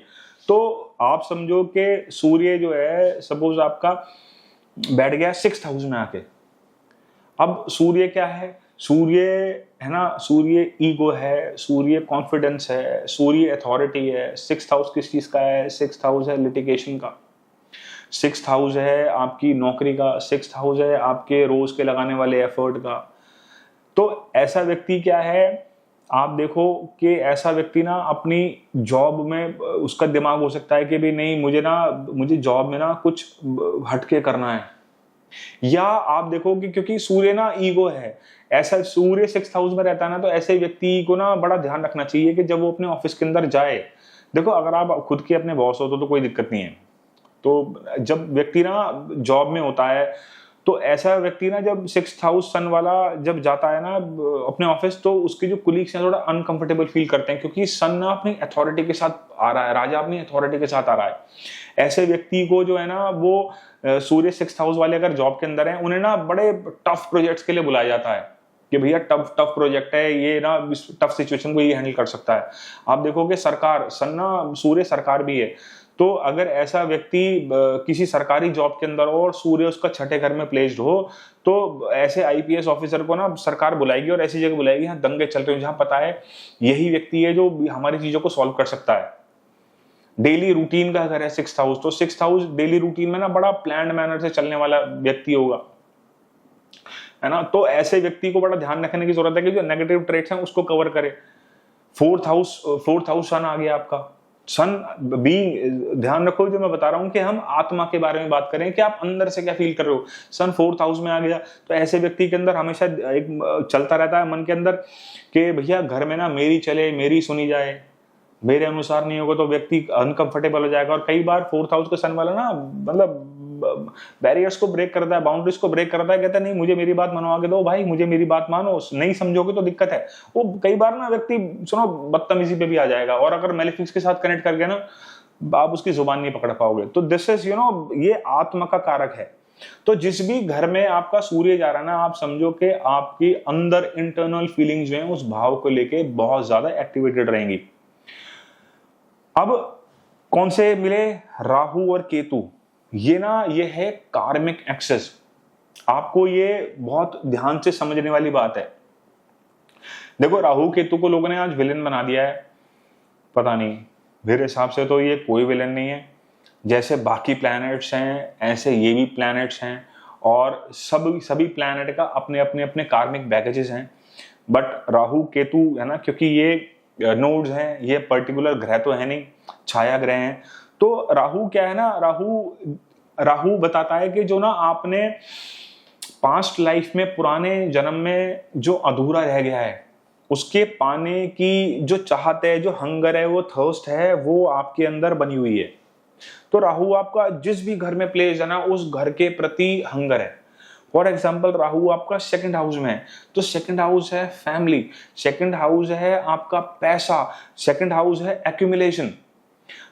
तो आप समझो कि सूर्य जो है, सपोज आपका बैठ गया 6th हाउस में आके। अब सूर्य क्या है, सूर्य है ना, सूर्य ईगो है, सूर्य कॉन्फिडेंस है, सूर्य अथॉरिटी है। 6th हाउस किस चीज का है, 6th हाउस है लिटिगेशन का, 6th हाउस है आपकी नौकरी का, 6th हाउस है आपके रोज के लगाने वाले एफर्ट का। तो ऐसा व्यक्ति क्या है, आप देखो कि ऐसा व्यक्ति ना अपनी जॉब में उसका दिमाग हो सकता है कि भी नहीं, मुझे जॉब में ना कुछ हटके करना है। या आप देखो कि क्योंकि सूर्य ना ईगो है, ऐसा सूर्य 6th हाउस में रहता है ना, तो ऐसे व्यक्ति को ना बड़ा ध्यान रखना चाहिए कि जब वो अपने ऑफिस के अंदर जाए, देखो अगर आप खुद के अपने बॉस हो तो कोई दिक्कत नहीं है। तो जब व्यक्ति ना जॉब में होता है, तो ऐसा व्यक्ति ना जब 6th हाउस सन वाला जब जाता है ना अपने ऑफिस, तो उसके जो कुलीग्स हैं थोड़ा अनकंफर्टेबल फील करते हैं, क्योंकि सन ना अपनी अथॉरिटी के साथ आ रहा है, राजा अपनी अथॉरिटी के साथ आ रहा है। ऐसे व्यक्ति को जो है ना, वो सूर्य 6th हाउस वाले अगर जॉब के अंदर हैं, उन्हें ना बड़े टफ प्रोजेक्ट्स के लिए बुलाया जाता है कि भैया टफ प्रोजेक्ट है ये ना, इस टफ सिचुएशन को ये हैंडल कर सकता है। आप देखोगे सरकार, सन ना सूर्य सरकार भी है, तो अगर ऐसा व्यक्ति किसी सरकारी जॉब के अंदर हो और सूर्य उसका 6ठे घर में प्लेस्ड हो, तो ऐसे आईपीएस ऑफिसर को ना सरकार बुलाएगी और ऐसी जगह बुलाएगी जहां दंगे चल रहे हो, जहां पता है यही व्यक्ति है जो हमारी चीजों को सॉल्व कर सकता है। डेली रूटीन का घर है 6th हाउस, तो 6th हाउस डेली रूटीन में ना बड़ा प्लान्ड मैनर से चलने वाला व्यक्ति होगा, है ना। तो ऐसे व्यक्ति को बड़ा ध्यान रखने की जरूरत है कि जो नेगेटिव ट्रेट्स हैं उसको कवर करे। 4th हाउस सन आ गया आपका। सन बीइंग, ध्यान रखो जो मैं बता रहा हूं कि हम आत्मा के बारे में बात करें कि आप अंदर से क्या फील कर रहे हो। सन 4th हाउस में आ गया, तो ऐसे व्यक्ति के अंदर हमेशा एक चलता रहता है मन के अंदर कि भैया घर में ना मेरी चले, मेरी सुनी जाए, मेरे अनुसार नहीं होगा तो व्यक्ति अनकंफर्टेबल हो जाएगा। और कई बार 4th हाउस का सन वाला ना मतलब बैरियर्स को ब्रेक करता है, बाउंड्रीज को ब्रेक करता है, कहता है नहीं मुझे मेरी बात मनवा के दो भाई, मुझे मेरी बात मानो, नहीं समझोगे तो दिक्कत है। वो कई बार ना व्यक्ति सुनो बदतमीजी पे भी आ जाएगा, और अगर मेलेफिक्स के साथ कनेक्ट कर गया ना, आप उसकी जुबान नहीं पकड़ पाओगे। तो दिस इज ये आत्मा का कारक है। तो जिस भी घर में आपका सूर्य जा रहा है ना, आप समझो कि आपकी अंदर इंटरनल फीलिंग्स जो है उस भाव को लेके बहुत ज्यादा एक्टिवेटेड रहेंगी। अब कौन से मिले, राहु और केतु। ये है कार्मिक एक्सेस। आपको ये बहुत ध्यान से समझने वाली बात है। देखो राहु केतु को लोगों ने आज विलेन बना दिया है, पता नहीं, मेरे हिसाब से तो ये कोई विलेन नहीं है। जैसे बाकी प्लैनेट्स हैं ऐसे ये भी प्लैनेट्स हैं, और सभी प्लैनेट का अपने अपने कार्मिक बैगेजेस हैं। बट राहु केतु है ना, क्योंकि ये नोड्स हैं, ये पर्टिकुलर ग्रह तो है नहीं, छाया ग्रह हैं। तो राहु क्या है ना, राहु बताता है कि जो ना आपने पास्ट लाइफ में, पुराने जन्म में जो अधूरा रह गया है, उसके पाने की जो चाहत है, जो हंगर है, वो थर्स्ट है, वो आपके अंदर बनी हुई है। तो राहु आपका जिस भी घर में प्लेस है ना, उस घर के प्रति हंगर है। फॉर एग्जाम्पल राहु आपका सेकंड हाउस में है, तो सेकंड हाउस है फैमिली, सेकंड हाउस है आपका पैसा, सेकंड हाउस है एक्यूमुलेशन।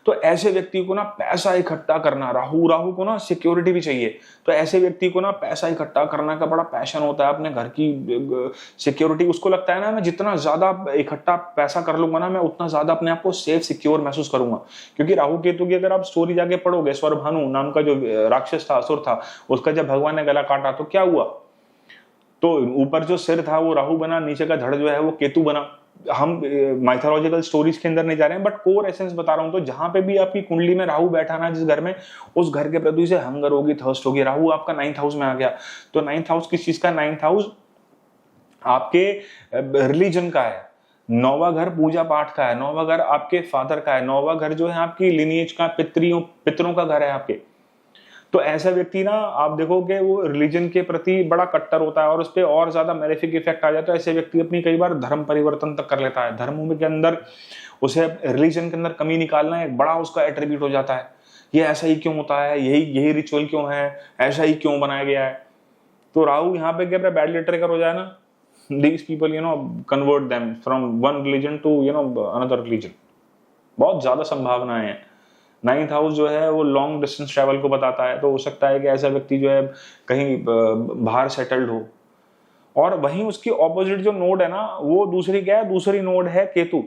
तो ऐसे व्यक्ति को ना पैसा इकट्ठा करना, राहु को ना सिक्योरिटी भी चाहिए, तो ऐसे व्यक्ति को ना पैसा इकट्ठा करना का बड़ा पैशन होता है, अपने घर की सिक्योरिटी। उसको लगता है ना, मैं जितना ज्यादा इकट्ठा पैसा कर लूंगा ना, मैं उतना ज्यादा अपने आप को सेफ सिक्योर महसूस करूंगा। क्योंकि राहु केतु की अगर आप स्टोरी जाके पढ़ोगे, स्वरभानु नाम का जो राक्षस था, असुर था, उसका जब भगवान ने गला काटा तो क्या हुआ? तो ऊपर जो सिर था वो राहु बना, नीचे का धड़ जो है वो केतु बना। हम माइथोलॉजिकल स्टोरीज के अंदर नहीं जा रहे हैं, बट कोर एसेंस बता रहा हूं। तो जहां पे भी आपकी कुंडली में राहु बैठा ना, जिस घर में, उस घर के प्रति से हंगर होगी, थर्स्ट होगी। राहु आपका 9th हाउस में आ गया, तो 9th हाउस किस चीज का? 9th हाउस आपके रिलीजन का है, 9वां घर पूजा पाठ का है, 9वां घर आपके फादर का है, 9वां घर जो है आपकी लिनिएज का, पितरों का घर है आपके। तो ऐसा व्यक्ति ना, आप देखोगे वो रिलीजन के प्रति बड़ा कट्टर होता है, और उस पर और ज्यादा मैलेफिक इफेक्ट आ जाता है। ऐसे व्यक्ति अपनी कई बार धर्म परिवर्तन तक कर लेता है। धर्म के अंदर उसे, रिलीजन के अंदर कमी निकालना एक बड़ा उसका एट्रीब्यूट हो जाता है। ये ऐसा ही क्यों होता है, यही रिचुअल क्यों है, ऐसा ही क्यों बनाया गया है? तो राहु यहाँ पे क्या बैड लिटरेचर हो जाए ना, these people convert them from one religion to another religion। बहुत ज्यादा संभावनाएं हैं। 9th हाउस जो है वो लॉन्ग डिस्टेंस ट्रैवल को बताता है, तो हो सकता है कि ऐसा व्यक्ति जो है कहीं बाहर सेटल्ड हो। और वहीं उसकी ऑपोजिट जो नोड है ना, वो दूसरी क्या है? दूसरी नोड है केतु।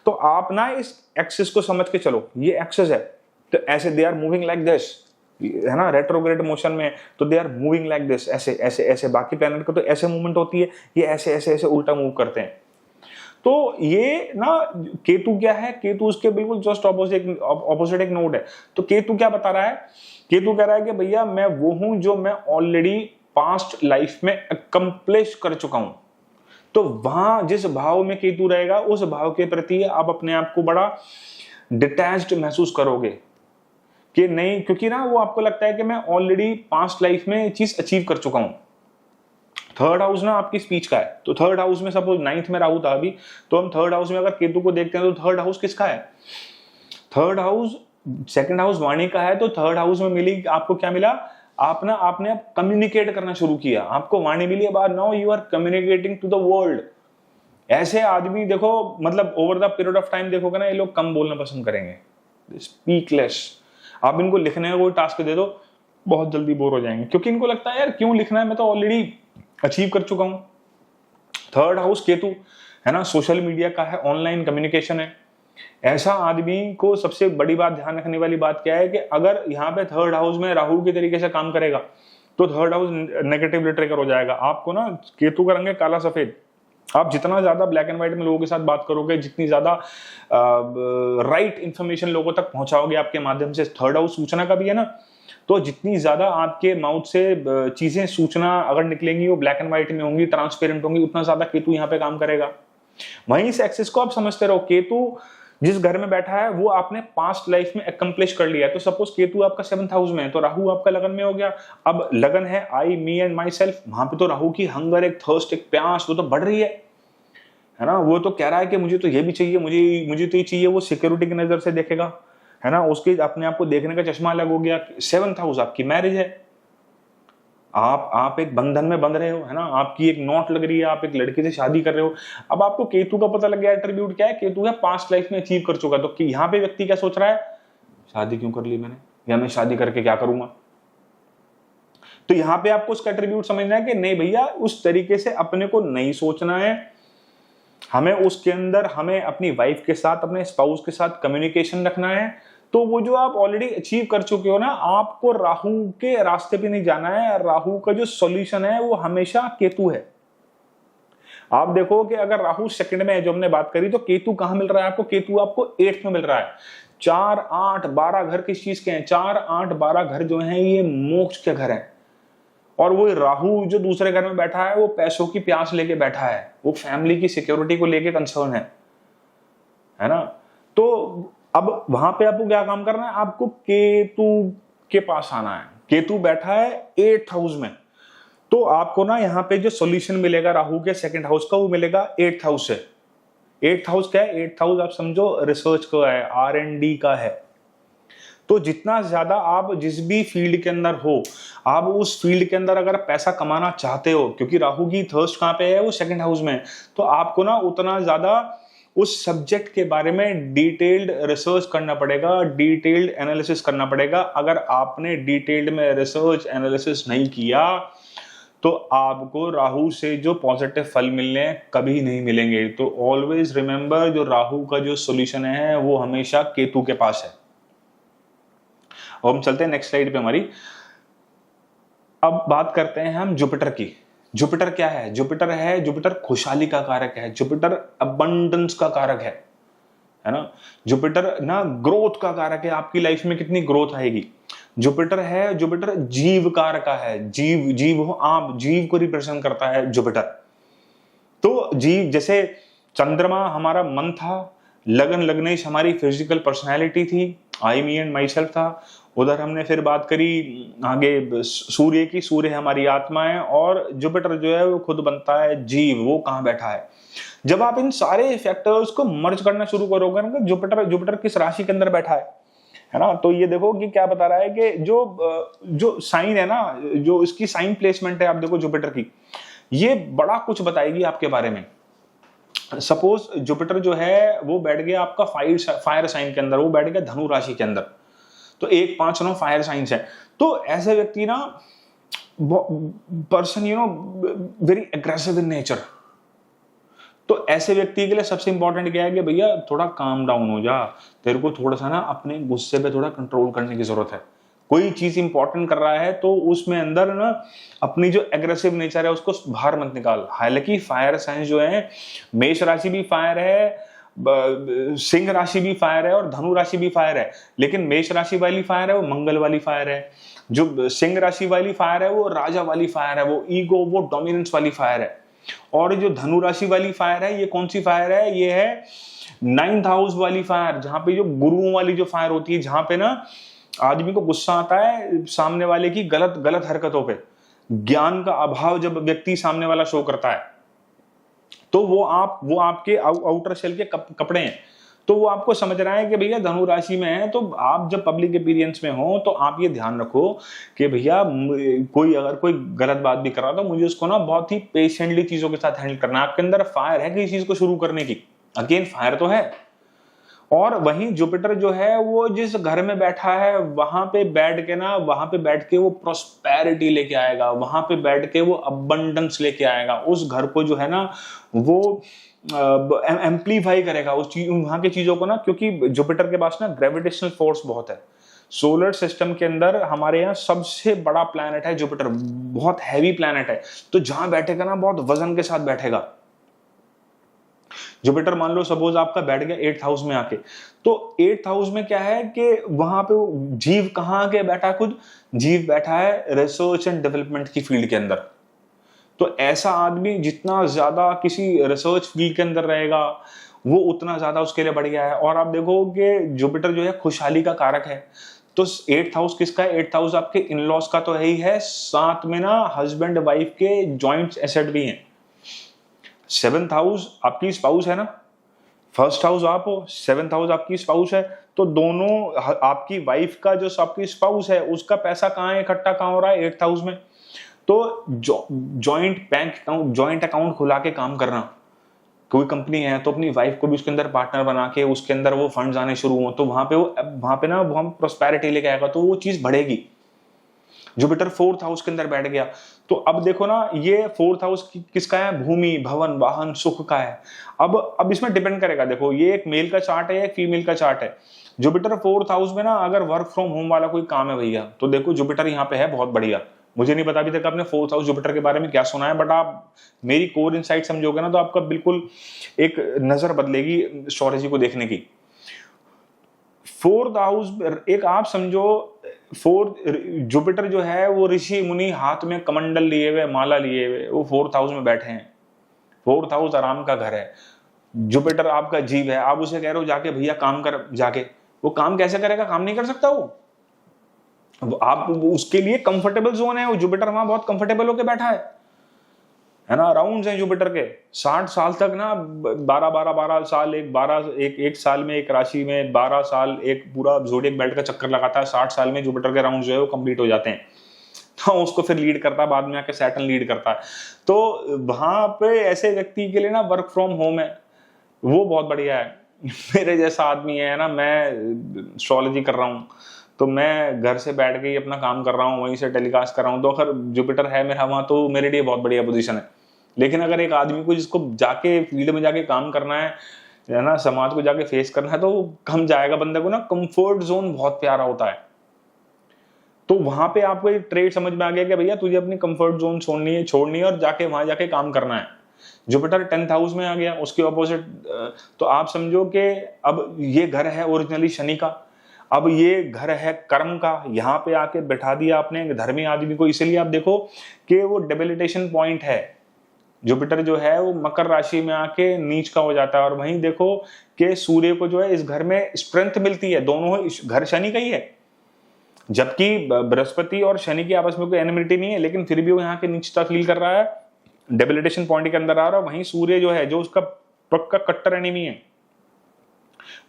तो आप ना इस एक्सिस को समझ के चलो, ये एक्सिस है, तो ऐसे they are moving like this, है ना, रेट्रोग्रेड मोशन में, तो they are moving like this, ऐसे ऐसे ऐसे। बाकी प्लैनेट को तो ऐसे मूवमेंट होती है, ये ऐसे ऐसे ऐसे उल्टा मूव करते हैं। तो ये ना केतु क्या है? केतु उसके बिल्कुल जस्ट ऑपोजिट एक नोड है। तो केतु क्या बता रहा है? केतु कह रहा है कि भैया मैं वो हूं जो मैं ऑलरेडी पास्ट लाइफ में अकम्प्लिश कर चुका हूं। तो वहां जिस भाव में केतु रहेगा, उस भाव के प्रति आप अपने आप को बड़ा डिटैच्ड महसूस करोगे कि नहीं, क्योंकि ना वो आपको लगता है कि मैं ऑलरेडी पास्ट लाइफ में ये चीज अचीव कर चुका हूं। थर्ड हाउस ना आपकी स्पीच का है, तो थर्ड हाउस में सपोज 9th में राहु था अभी, तो हम थर्ड हाउस में अगर केतु को देखते हैं तो थर्ड हाउस किसका है? थर्ड हाउस, सेकंड हाउस वाणी का है। तो थर्ड हाउस में मिली आपको क्या मिला? आपने कम्युनिकेट करना शुरू किया, आपको वाणी मिली। अब now you are communicating to the world. ऐसे आदमी देखो, मतलब over the period of time देखोगे ना, ये लोग कम बोलना पसंद करेंगे, स्पीक लेस। आप इनको लिखने का कोई टास्क दे दो, बहुत जल्दी बोर हो जाएंगे, क्योंकि इनको लगता है यार क्यों लिखना है, मैं तो ऑलरेडी अचीव कर चुका हूं। थर्ड हाउस केतु है ना, सोशल मीडिया का है, ऑनलाइन कम्युनिकेशन है। ऐसा आदमी को सबसे बड़ी बात, ध्यान रखने वाली बात क्या है कि अगर यहाँ पे थर्ड हाउस में राहु के तरीके से काम करेगा तो थर्ड हाउस नेगेटिव लिटरेचर हो जाएगा। आपको ना केतु का रंग है काला सफेद। आप जितना ज्यादा ब्लैक एंड व्हाइट में लोगों के साथ बात करोगे, जितनी ज्यादा राइट इंफॉर्मेशन लोगों तक पहुंचाओगे आपके माध्यम से, थर्ड हाउस सूचना का भी है ना, तो जितनी ज्यादा आपके माउथ से चीजें, सूचना अगर निकलेंगी वो ब्लैक एंड व्हाइट में होंगी, ट्रांसपेरेंट होंगी, उतना ज्यादा केतु यहाँ पे काम करेगा। वहीं इस एक्सिस को आप समझते रहो, केतु जिस घर में बैठा है वो आपने पास्ट लाइफ में अकम्प्लिश कर लिया है। तो सपोज केतु आपका 7th हाउस में है, तो राहु आपका लगन में हो गया। अब लगन है आई, मी एंड माई सेल्फ, वहां पे तो राहु की हंगर, एक थर्स्ट, एक प्यास, वो तो बढ़ रही है ना। वो तो कह रहा है कि मुझे तो ये भी चाहिए, मुझे तो ये चाहिए। वो सिक्योरिटी की नजर से देखेगा, है ना, उसके अपने आप को देखने का चश्मा अलग हो गया। 7th हाउस आपकी मैरिज है, आप एक बंधन में बंध रहे हो, है ना, आपकी एक नोट लग रही है, आप एक लड़के से शादी कर रहे हो। अब आपको केतु का पता लग गया, एट्रीब्यूट क्या है? केतु है पास्ट लाइफ में अचीव कर चुका। तो यहाँ पे व्यक्ति क्या सोच रहा है? शादी क्यों कर ली मैंने, या मैं शादी करके क्या करूंगा? तो यहाँ पे आपको उसका एट्रीब्यूट समझना है कि नहीं भैया, उस तरीके से अपने को नहीं सोचना है। हमें उसके अंदर, हमें अपनी वाइफ के साथ, अपने स्पाउस के साथ कम्युनिकेशन रखना है। तो वो जो आप ऑलरेडी अचीव कर चुके हो ना, आपको राहु के रास्ते पे नहीं जाना है। राहु का जो सॉल्यूशन है वो हमेशा केतु है। आप देखो कि अगर राहु सेकंड में है, जो हमने बात करी, तो केतु कहां मिल रहा है आपको? केतु आपको 8th में मिल रहा है। 4, 8, 12 घर किस चीज के हैं? 4, 8, 12 घर जो हैं ये मोक्ष के घर हैं। और वो राहु जो दूसरे घर में बैठा है वो पैसों की प्यास लेके बैठा है, वो फैमिली की सिक्योरिटी को लेके कंसर्न है। है ना। तो अब वहां पे आपको क्या काम करना है, आपको केतु के पास आना है। केतु बैठा है 8th हाउस में, तो आपको ना यहाँ पे जो सॉल्यूशन मिलेगा राहु के 2nd हाउस का, वो मिलेगा 8th हाउस से। 8th हाउस क्या है? 8th हाउस आप समझो रिसर्च का है, R&D का है। तो जितना ज्यादा आप जिस भी फील्ड के अंदर हो, आप उस फील्ड के अंदर अगर पैसा कमाना चाहते हो, क्योंकि राहु की थर्स्ट कहां पे है? वो 2nd हाउस में, तो आपको ना उतना ज्यादा उस सब्जेक्ट के बारे में डिटेल्ड रिसर्च करना पड़ेगा, डिटेल्ड एनालिसिस करना पड़ेगा। अगर आपने डिटेल्ड में रिसर्च एनालिसिस नहीं किया तो आपको राहु से जो पॉजिटिव फल मिलने कभी नहीं मिलेंगे। तो ऑलवेज रिमेंबर, जो राहु का जो सॉल्यूशन है वो हमेशा केतु के पास है। अब हम चलते हैं नेक्स्ट स्लाइड पे हमारी। अब बात करते हैं हम जुपिटर की। जुपिटर क्या है? जुपिटर खुशहाली का कारक है, जुपिटर अबंडेंस का कारक है ना। जुपिटर ना ग्रोथ का कारक है, आपकी लाइफ में कितनी ग्रोथ आएगी। जुपिटर जीव कारक का है, जीव हो आप, जीव को रिप्रेजेंट करता है जुपिटर। तो जीव, जैसे चंद्रमा हमारा मन था, लगन लगनेश हमारी फिजिकल पर्सनैलिटी थी, आई मी एंड माई सेल्फ था। उधर हमने फिर बात करी आगे सूर्य की, सूर्य हमारी आत्मा है, और जुपिटर जो है वो खुद बनता है जीव, वो कहाँ बैठा है। जब आप इन सारे फैक्टर्स को मर्ज करना शुरू करोगे ना, जुपिटर किस राशि के अंदर बैठा है ना, तो ये देखो कि क्या बता रहा है कि जो साइन है ना, जो इसकी साइन प्लेसमेंट है, आप देखो जुपिटर की, ये बड़ा कुछ बताएगी आपके बारे में। सपोज जुपिटर जो है वो बैठ गया आपका फायर साइन के अंदर, वो बैठ गया धनु राशि के अंदर, तो 1, 5, 9 फायर साइंस है। तो ऐसे व्यक्ति ना, person very aggressive in nature. तो ऐसे व्यक्ति के लिए सबसे इंपॉर्टेंट क्या है कि भैया थोड़ा काम डाउन हो जा, तेरे को थोड़ा सा ना अपने गुस्से पे थोड़ा कंट्रोल करने की जरूरत है। कोई चीज इंपॉर्टेंट कर रहा है तो उसमें अंदर ना अपनी जो एग्रेसिव नेचर है उसको बाहर मत निकाल। हालांकि फायर साइंस जो है, मेष राशि भी फायर है, सिंह राशि भी फायर है, और धनु राशि भी फायर है, लेकिन मेष राशि वाली फायर है वो मंगल वाली फायर है। जो सिंह राशि वाली फायर है वो राजा वाली फायर है, वो ईगो, वो डोमिनेंस वाली फायर है। और जो धनु राशि वाली फायर है, ये कौन सी फायर है? ये है 9th हाउस वाली फायर, जहां पे जो गुरुओं वाली जो फायर होती है, जहां पे ना आदमी को गुस्सा आता है सामने वाले की गलत हरकतों पे, ज्ञान का अभाव जब व्यक्ति सामने वाला शो करता है, तो वो आपके आउटर शेल के कपड़े हैं। तो वो आपको समझ रहा है कि भैया धनु राशि में है, तो आप जब पब्लिक अपीयरेंस में हो तो आप ये ध्यान रखो कि भैया अगर कोई गलत बात भी कर रहा तो मुझे उसको ना बहुत ही पेशेंटली चीजों के साथ हैंडल करना है। आपके अंदर फायर है किसी चीज को शुरू करने की, अगेन फायर तो है। और वहीं जुपिटर जो है वो जिस घर में बैठा है वहां पे बैठ के वो प्रोस्पेरिटी लेके आएगा, वहां पे बैठ के वो अबंडेंस लेके आएगा। उस घर को जो है ना वो एम्प्लीफाई करेगा उस चीज, वहां की चीजों को ना, क्योंकि जुपिटर के पास ना ग्रेविटेशनल फोर्स बहुत है। सोलर सिस्टम के अंदर हमारे यहाँ सबसे बड़ा प्लैनेट है जुपिटर, बहुत हैवी प्लैनेट है। तो जहां बैठेगा ना बहुत वजन के साथ बैठेगा। जुपिटर मान लो सपोज आपका बैठ गया 8th हाउस में आके, तो 8th हाउस में क्या है कि वहां पे जीव कहां आके बैठा, खुद जीव बैठा है रिसर्च एंड डेवलपमेंट की फील्ड के अंदर। तो ऐसा आदमी जितना ज्यादा किसी रिसर्च फील्ड के अंदर रहेगा वो उतना ज्यादा उसके लिए बढ़िया है। और आप देखो कि जुपिटर जो है खुशहाली का कारक है। तो 8th हाउस किसका है? 8th हाउस आपके इन-लॉज का तो है ही है, साथ में ना हस्बैंड वाइफ के जॉइंट एसेट भी हैं। 7th हाउस आपकी स्पाउस है ना, 1st हाउस आप हो, 7th हाउस आपकी स्पाउस है। तो दोनों आपकी वाइफ का जो आपकी स्पाउस है उसका पैसा कहाँ है, इकट्ठा कहाँ हो रहा है? 8th हाउस में। तो जॉइंट अकाउंट खुला के काम करना। कोई कंपनी है तो अपनी वाइफ को भी उसके अंदर पार्टनर बना के उसके अंदर वो फंड्स आने शुरू हो, तो वहां पे ना वो हम प्रोस्पेरिटी लेके आएगा, तो वो चीज बढ़ेगी। जुपिटर 4th हाउस के अंदर बैठ गया, तो अब देखो ना ये 4th हाउस किसका है? भूमि, भवन, वाहन, सुख का है। अब इसमें डिपेंड करेगा, देखो ये एक मेल का चार्ट है, एक फीमेल का चार्ट है। जुपिटर 4th हाउस में ना अगर वर्क फ्रॉम होम वाला कोई काम है भैया, तो देखो जुपिटर यहाँ पे है बहुत बढ़िया। मुझे नहीं पता अभी तक आपने 4th हाउस जुपिटर के बारे में क्या सुना है, बट आप मेरी कोर इनसाइट समझोगे ना तो आपका बिल्कुल एक नजर बदलेगी एस्ट्रोलॉजी को देखने की। 4th हाउस एक आप समझो, जुपिटर जो है वो ऋषि मुनि हाथ में कमंडल लिए हुए, माला लिए हुए, वो 4th हाउस में बैठे हैं। 4th हाउस आराम का घर है। जुपिटर आपका जीव है, आप उसे कह रहे हो जाके भैया काम कर, जाके वो काम कैसे करेगा? काम नहीं कर सकता वो। आप उसके लिए कंफर्टेबल जोन है वो, जुपिटर वहां बहुत कंफर्टेबल होके बैठा है ना। राउंड्स हैं जुपिटर के 60 साल तक ना, 12 साल, एक साल में एक राशि में 12 साल एक पूरा ज़ोडिएक बेल्ट का चक्कर लगाता है। 60 साल में जुपिटर के राउंड जो है वो कंप्लीट हो जाते हैं। तो उसको फिर लीड करता है, बाद में आके सैटर्न लीड करता है। तो वहां पे ऐसे व्यक्ति के लिए ना वर्क फ्रॉम होम है वो बहुत बढ़िया है। मेरे जैसा आदमी है ना, मैं एस्ट्रोलॉजी कर रहा हूँ तो मैं घर से बैठ के ही अपना काम कर रहा हूँ, वहीं से टेलीकास्ट कर रहा हूँ, तो अगर जुपिटर है मेरा वहां तो मेरे लिए बहुत बढ़िया पोजीशन है। लेकिन अगर एक आदमी को जिसको जाके फील्ड में जाके काम करना है ना, समाज को जाके फेस करना है, तो कम जाएगा। बंदे को ना कंफर्ट जोन बहुत प्यारा होता है। तो वहां पे आपको एक ट्रेड समझ में आ गया कि भैया तुझे अपनी कंफर्ट जोन छोड़नी है और जाके वहां जाके काम करना है। जुपिटर 10th हाउस में आ गया, उसके ऑपोजिट। तो आप समझो कि अब ये घर है ओरिजिनली शनि का, अब ये घर है कर्म का, यहाँ पे आके बैठा दिया आपने धर्मी आदमी को। इसलिए आप देखो कि वो डेबिलिटेशन पॉइंट है। जुपिटर जो है वो मकर राशि में आके नीच का हो जाता है। और वहीं देखो कि सूर्य को जो है इस घर में स्ट्रेंथ मिलती है, दोनों घर शनि का ही है। जबकि बृहस्पति और शनि की आपस में कोई एनिमिटी नहीं है, लेकिन फिर भी वो यहाँ के नीचता फील कर रहा है, डेबिलिटेशन पॉइंट के अंदर आ रहा है। वहीं सूर्य जो है, जो उसका पक्का कट्टर एनिमी है,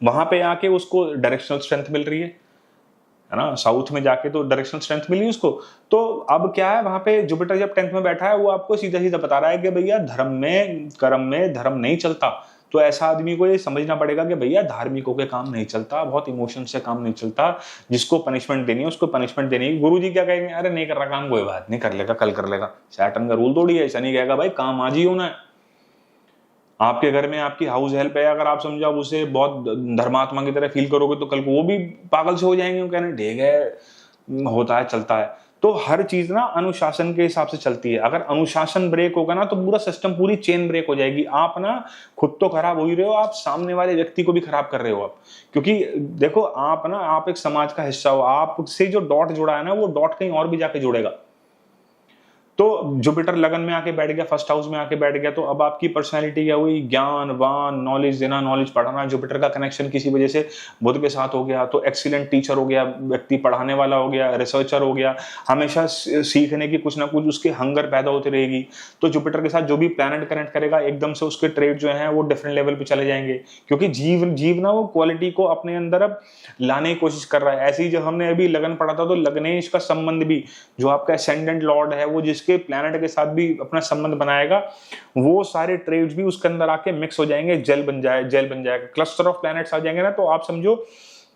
वहां पे आके उसको डायरेक्शनल स्ट्रेंथ मिल रही है ना। साउथ में जाके तो डायरेक्शनल स्ट्रेंथ मिली उसको। तो अब क्या है, वहां पे जुपिटर जब 10th में बैठा है, वो आपको सीधा सीधा बता रहा है कि भैया धर्म में कर्म में धर्म नहीं चलता। तो ऐसा आदमी को ये समझना पड़ेगा कि भैया धार्मिकों के काम नहीं चलता, बहुत इमोशन से काम नहीं चलता। जिसको पनिशमेंट देनी है उसको पनिशमेंट देनी है। गुरुजी क्या कहेंगे, अरे नहीं कर रहा काम, कोई बात नहीं, कर लेगा, कल कर लेगा। सैटर्न का रूल थोड़ी है। शनि कहेगा भाई काम आज ही होना है। आपके घर में आपकी हाउस हेल्प है, अगर आप समझो आप उसे बहुत धर्मात्मा की तरह फील करोगे तो कल को वो भी पागल से हो जाएंगे, वो कहने ठीक है, होता है, चलता है। तो हर चीज ना अनुशासन के हिसाब से चलती है। अगर अनुशासन ब्रेक होगा ना तो पूरा सिस्टम, पूरी चेन ब्रेक हो जाएगी। आप ना खुद तो खराब हो ही रहे हो, आप सामने वाले व्यक्ति को भी खराब कर रहे हो आप। क्योंकि देखो आप एक समाज का हिस्सा हो, आपसे जो डॉट जुड़ा है ना वो डॉट कहीं और भी जाके जुड़ेगा। तो जुपिटर लगन में आके बैठ गया, फर्स्ट हाउस में आके बैठ गया, तो अब आपकी पर्सनैलिटी क्या हुई, ज्ञान वान, नॉलेज देना, नॉलेज पढ़ाना। जुपिटर का कनेक्शन किसी वजह से बुध के साथ हो गया तो एक्सीलेंट टीचर हो गया व्यक्ति, पढ़ाने वाला हो गया, रिसर्चर हो गया, हमेशा सीखने की कुछ ना कुछ उसकी हंगर पैदा होती रहेगी। तो जुपिटर के साथ जो भी प्लैनेट कनेक्ट करेगा एकदम से उसके ट्रेड जो है वो डिफरेंट लेवल पे चले जाएंगे। क्योंकि जीव ना वो क्वालिटी को अपने अंदर अब लाने की कोशिश कर रहा है। ऐसे ही जब हमने अभी लगन पढ़ा था तो लग्नेश का संबंध भी, जो आपका एसेंडेंट लॉर्ड है, वो जिसके प्लैनेट के साथ भी अपना संबंध बनाएगा, वो सारे ट्रेड्स भी उसके अंदर आके मिक्स हो जाएंगे, जेल बन जाएगा। क्लस्टर ऑफ प्लैनेट्स आ जाएंगे ना, तो आप समझो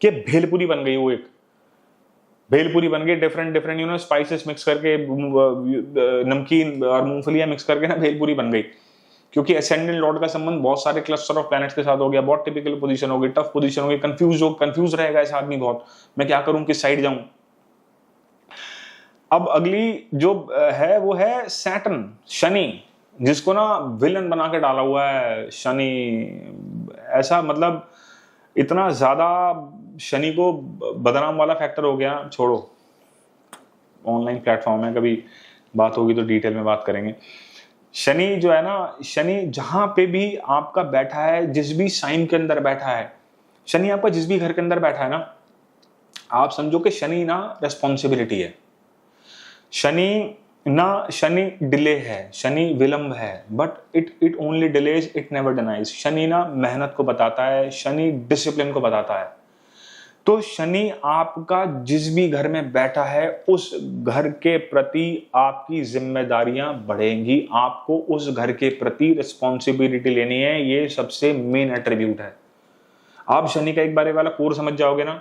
कि भेलपुरी बन गई। वो एक भेलपुरी बन गई, डिफरेंट स्पाइसेस मिक्स करके, नमकीन और मूंगफलियां मिक्स करके ना भेलपुरी बन गई। क्योंकि एसेंडेंट लॉर्ड का संबंध बहुत सारे क्लस्टर ऑफ प्लैनेट्स के साथ हो गया। बहुत टिपिकल पोजीशन होगी, टफ पोजीशन होगी, कंफ्यूज रहेगा ऐसा आदमी बहुत, मैं क्या करूं, किस साइड जाऊं। अब अगली जो है वो है सैटर्न, शनि, जिसको ना विलन बना के डाला हुआ है शनि। ऐसा मतलब इतना ज्यादा शनि को बदनाम वाला फैक्टर हो गया। छोड़ो, ऑनलाइन प्लेटफॉर्म है, कभी बात होगी तो डिटेल में बात करेंगे। शनि जो है ना, शनि जहां पे भी आपका बैठा है, जिस भी साइन के अंदर बैठा है, शनि आपका जिस भी घर के अंदर बैठा है ना, आप समझो कि शनि ना रेस्पॉन्सिबिलिटी है। शनि डिले है, शनि विलंब है, but it only delays, it never denies. Shani ना मेहनत को बताता है, शनि डिसिप्लिन को बताता है। तो शनि आपका जिस भी घर में बैठा है उस घर के प्रति आपकी जिम्मेदारियां बढ़ेंगी, आपको उस घर के प्रति रिस्पॉन्सिबिलिटी लेनी है। ये सबसे मेन एट्रीब्यूट है। आप शनि का एक बार वाला कोर समझ जाओगे ना,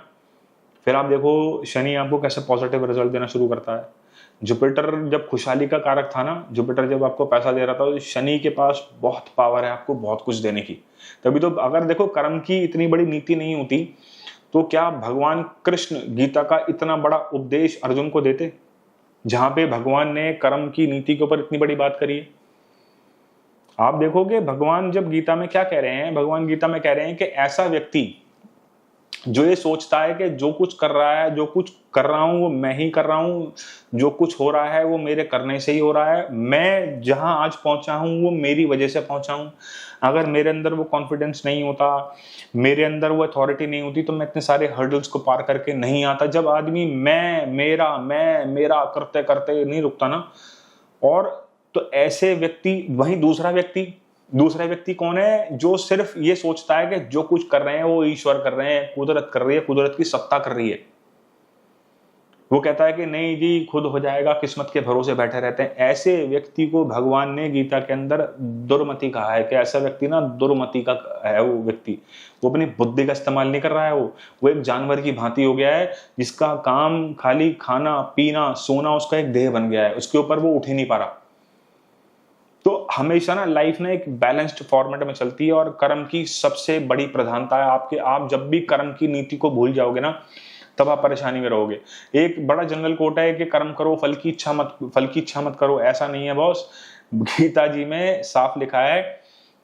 फिर आप देखो शनि आपको कैसे पॉजिटिव रिजल्ट देना शुरू करता है। जुपिटर जब खुशहाली का कारक था ना, जुपिटर जब आपको पैसा दे रहा था, तो शनि के पास बहुत पावर है आपको बहुत कुछ देने की। तभी तो अगर देखो कर्म की इतनी बड़ी नीति नहीं होती तो क्या भगवान कृष्ण गीता का इतना बड़ा उपदेश अर्जुन को देते, जहां पे भगवान ने कर्म की नीति के ऊपर इतनी बड़ी बात करी है। आप देखोगे भगवान जब गीता में क्या कह रहे हैं, भगवान गीता में कह रहे हैं कि ऐसा व्यक्ति जो ये सोचता है कि जो कुछ कर रहा है, जो कुछ कर रहा हूं वो मैं ही कर रहा हूं, जो कुछ हो रहा है वो मेरे करने से ही हो रहा है, मैं जहां आज पहुंचा हूं वो मेरी वजह से पहुंचा हूं। अगर मेरे अंदर वो कॉन्फिडेंस नहीं होता, मेरे अंदर वो अथॉरिटी नहीं होती, तो मैं इतने सारे हर्डल्स को पार करके नहीं आता। जब आदमी मैं मेरा करते करते नहीं रुकता ना, और तो ऐसे व्यक्ति, वही दूसरा व्यक्ति कौन है? जो सिर्फ ये सोचता है कि जो कुछ कर रहे हैं वो ईश्वर कर रहे हैं, कुदरत कर रही है, कुदरत की सत्ता कर रही है। वो कहता है कि नहीं जी खुद हो जाएगा, किस्मत के भरोसे बैठे रहते हैं। ऐसे व्यक्ति को भगवान ने गीता के अंदर दुर्मति कहा है कि ऐसा व्यक्ति ना दुर्मति का है वो व्यक्ति। वो अपनी बुद्धि का इस्तेमाल नहीं कर रहा है, वो एक जानवर की भांति हो गया है, जिसका काम खाली खाना पीना सोना उसका एक देह बन गया है, उसके ऊपर वो उठ ही नहीं पा रहा। तो हमेशा ना लाइफ ना एक बैलेंस्ड फॉर्मेट में चलती है, और कर्म की सबसे बड़ी प्रधानता है आपके। आप जब भी कर्म की नीति को भूल जाओगे ना, तब आप परेशानी में रहोगे। एक बड़ा जनरल कोट है कि कर्म करो फल की इच्छा मत करो। ऐसा नहीं है बॉस, गीता जी में साफ लिखा है